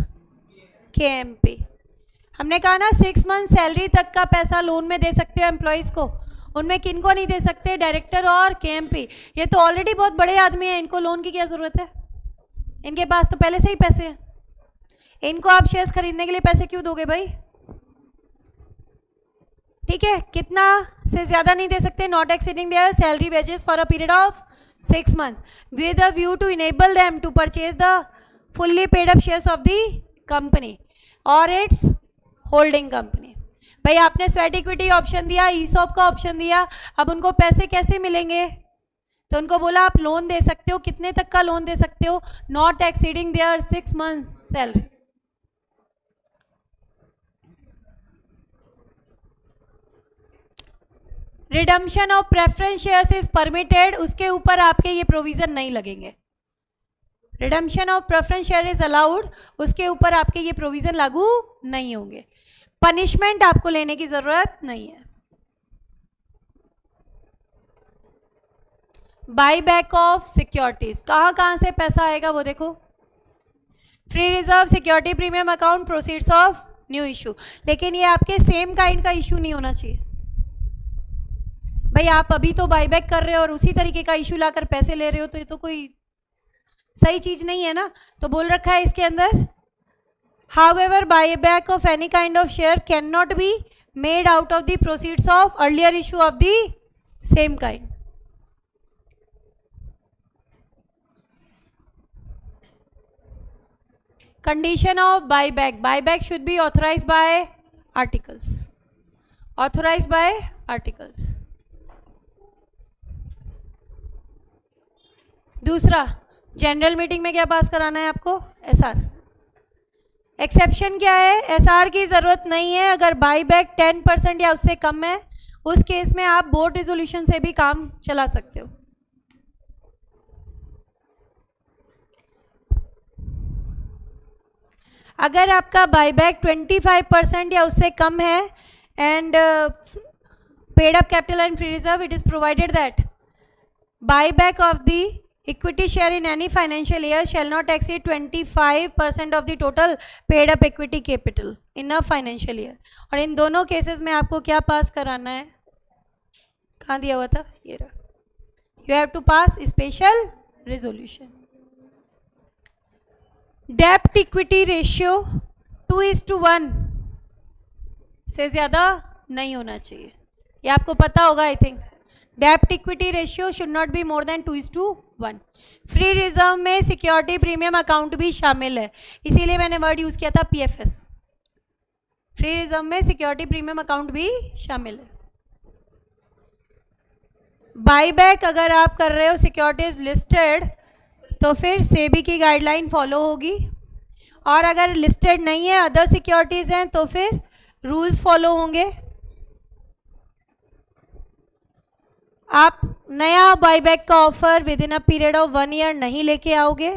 KMP। हमने कहा ना 6 मंथ सैलरी तक का पैसा लोन में दे सकते हो एम्प्लॉयज़ को। उनमें किन को नहीं दे सकते? डायरेक्टर और KMP। ये तो ऑलरेडी बहुत बड़े आदमी हैं, इनको लोन की क्या ज़रूरत है? इनके पास तो पहले से ही पैसे हैं। इनको आप शेयर्स खरीदने के लिए पैसे क्यों दोगे भाई? ठीक है, कितना से ज़्यादा नहीं दे सकते? Not exceeding their salary wages for a period of 6 months with a view to enable them to purchase the fully paid up shares of the company और इट्स होल्डिंग कंपनी। भाई आपने स्वेट इक्विटी ऑप्शन दिया, ESOP का option दिया, अब उनको पैसे कैसे मिलेंगे? तो उनको बोला आप लोन दे सकते हो। कितने तक का लोन दे सकते हो? Not exceeding their 6 months salary. Redemption of preference shares is permitted, उसके ऊपर आपके ये प्रोविजन नहीं लगेंगे. Redemption of preference share is allowed, उसके ऊपर आपके ये प्रोविजन लागू नहीं होंगे. पनिशमेंट आपको लेने की जरूरत नहीं है. बाई बैक ऑफ सिक्योरिटीज, कहाँ से पैसा आएगा वो देखो. Free reserve, security premium account, proceeds of new issue. लेकिन ये आपके सेम काइंड का इशू नहीं होना चाहिए भाई. आप अभी तो बाई बैक कर रहे हो और उसी तरीके का इशू लाकर पैसे ले रहे हो, तो ये तो कोई सही चीज नहीं है ना. तो बोल रखा है इसके अंदर, however by back of any kind of share can not be made out of the proceeds of earlier issue of the same kind. Condition of buyback. Buyback should be authorized by articles. Authorized by articles. दूसरा, general meeting में क्या पास कराना है आपको? SR. Exception क्या है? SR की जरूरत नहीं है अगर बाईबैक 10% या उससे कम है. उस केस में आप बोर्ड रिजोल्यूशन से भी काम चला सकते हो. अगर आपका बाईबैक 25% या उससे कम है and paid up capital and free reserve, it is provided that buyback of the equity share in any financial year shall not exceed 25% of the total paid up equity capital in a financial year. और इन दोनों cases में आपको क्या पास कराना है? कहाँ दिया हुआ था? ये रहा. You have to pass special resolution. डेप्ट इक्विटी रेशियो 2:1 से ज़्यादा नहीं होना चाहिए. ये आपको पता होगा आई थिंक. डेप्ट equity ratio should not be more than 2:1. Free reserve में सिक्योरिटी प्रीमियम अकाउंट भी शामिल है, इसीलिए मैंने वर्ड यूज़ किया था पीएफएस. फ्री रिजर्व में सिक्योरिटी प्रीमियम अकाउंट भी शामिल है. बाईबैक अगर आप कर रहे हो सिक्योरिटीज लिस्टेड तो फिर सेबी की गाइडलाइन फॉलो होगी, और अगर लिस्टेड नहीं है, अदर सिक्योरिटीज़ हैं, तो फिर रूल्स फॉलो होंगे. आप नया बाईबैक का offer with in a period of 1 year नहीं लेके आओगे.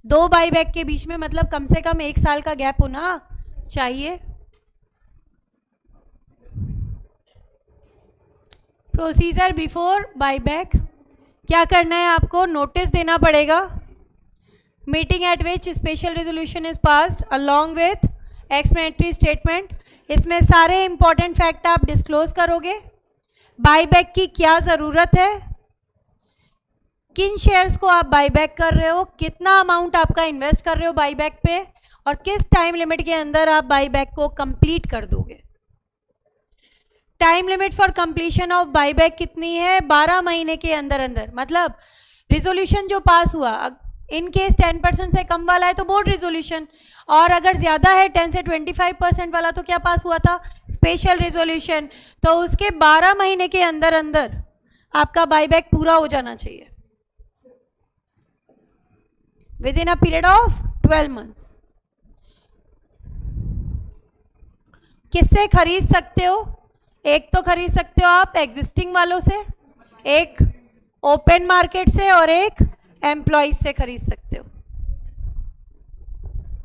2 बाईबैक के बीच में मतलब कम से कम 1 साल का गैप होना चाहिए. प्रोसीजर बिफोर बाईबैक, क्या करना है आपको? नोटिस देना पड़ेगा. Meeting at which special resolution is passed along with explanatory statement. इसमें सारे इंपॉर्टेंट फैक्ट आप डिस्क्लोज करोगे. बाईबैक की क्या ज़रूरत है, किन शेयर्स को आप बाईबैक कर रहे हो, कितना अमाउंट आपका इन्वेस्ट कर रहे हो बाईबैक पे, और किस टाइम लिमिट के अंदर आप बाईबैक को कंप्लीट कर दोगे. Time limit for completion of buyback कितनी है? 12 महीने के अंदर अंदर. मतलब रिजोल्यूशन जो पास हुआ, इन केस 10% से कम वाला है तो बोर्ड रिजोल्यूशन, और अगर ज़्यादा है 10 से 25% वाला तो क्या पास हुआ था? Special resolution. तो उसके 12 महीने के अंदर अंदर आपका बाईबैक पूरा हो जाना चाहिए, with in a period of 12 months. किससे खरीद सकते हो? एक तो खरीद सकते हो आप एग्जिस्टिंग वालों से, एक ओपन मार्केट से, और एक एम्प्लॉयज से खरीद सकते हो.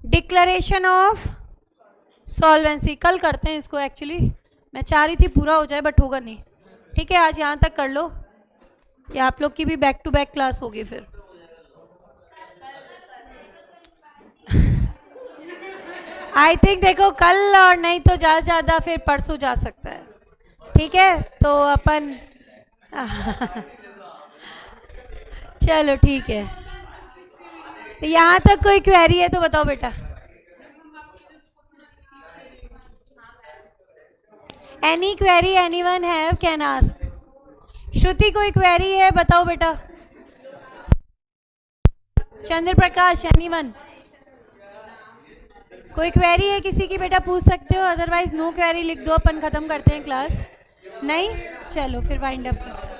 डिक्लेरेशन ऑफ सॉल्वेंसी कल करते हैं इसको. एक्चुअली मैं चाह रही थी पूरा हो जाए बट होगा नहीं. ठीक है, आज यहाँ तक कर लो, या आप लोग की भी बैक टू बैक क्लास होगी फिर. आई थिंक देखो कल और नहीं तो ज़्यादा फिर परसों जा सकता है. ठीक है, तो अपन चलो ठीक है. तो यहाँ तक कोई क्वेरी है तो बताओ बेटा. Any query anyone have can ask. Shruti कोई क्वेरी है बताओ बेटा. चंद्र प्रकाश एनीवन कोई क्वेरी है किसी की? बेटा पूछ सकते हो, अदरवाइज नो क्वेरी लिख दो, अपन खत्म करते हैं क्लास. नहीं, चलो फिर वाइंड अप.